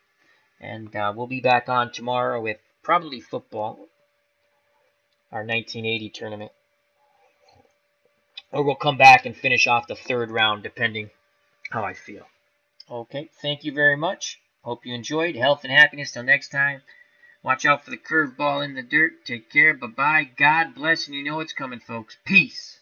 And we'll be back on tomorrow with probably football, our 1980 tournament. Or we'll come back and finish off the third round, depending how I feel. Okay, thank you very much. Hope you enjoyed. Health and happiness till next time. Watch out for the curveball in the dirt. Take care. Bye-bye. God bless, and you know it's coming, folks. Peace.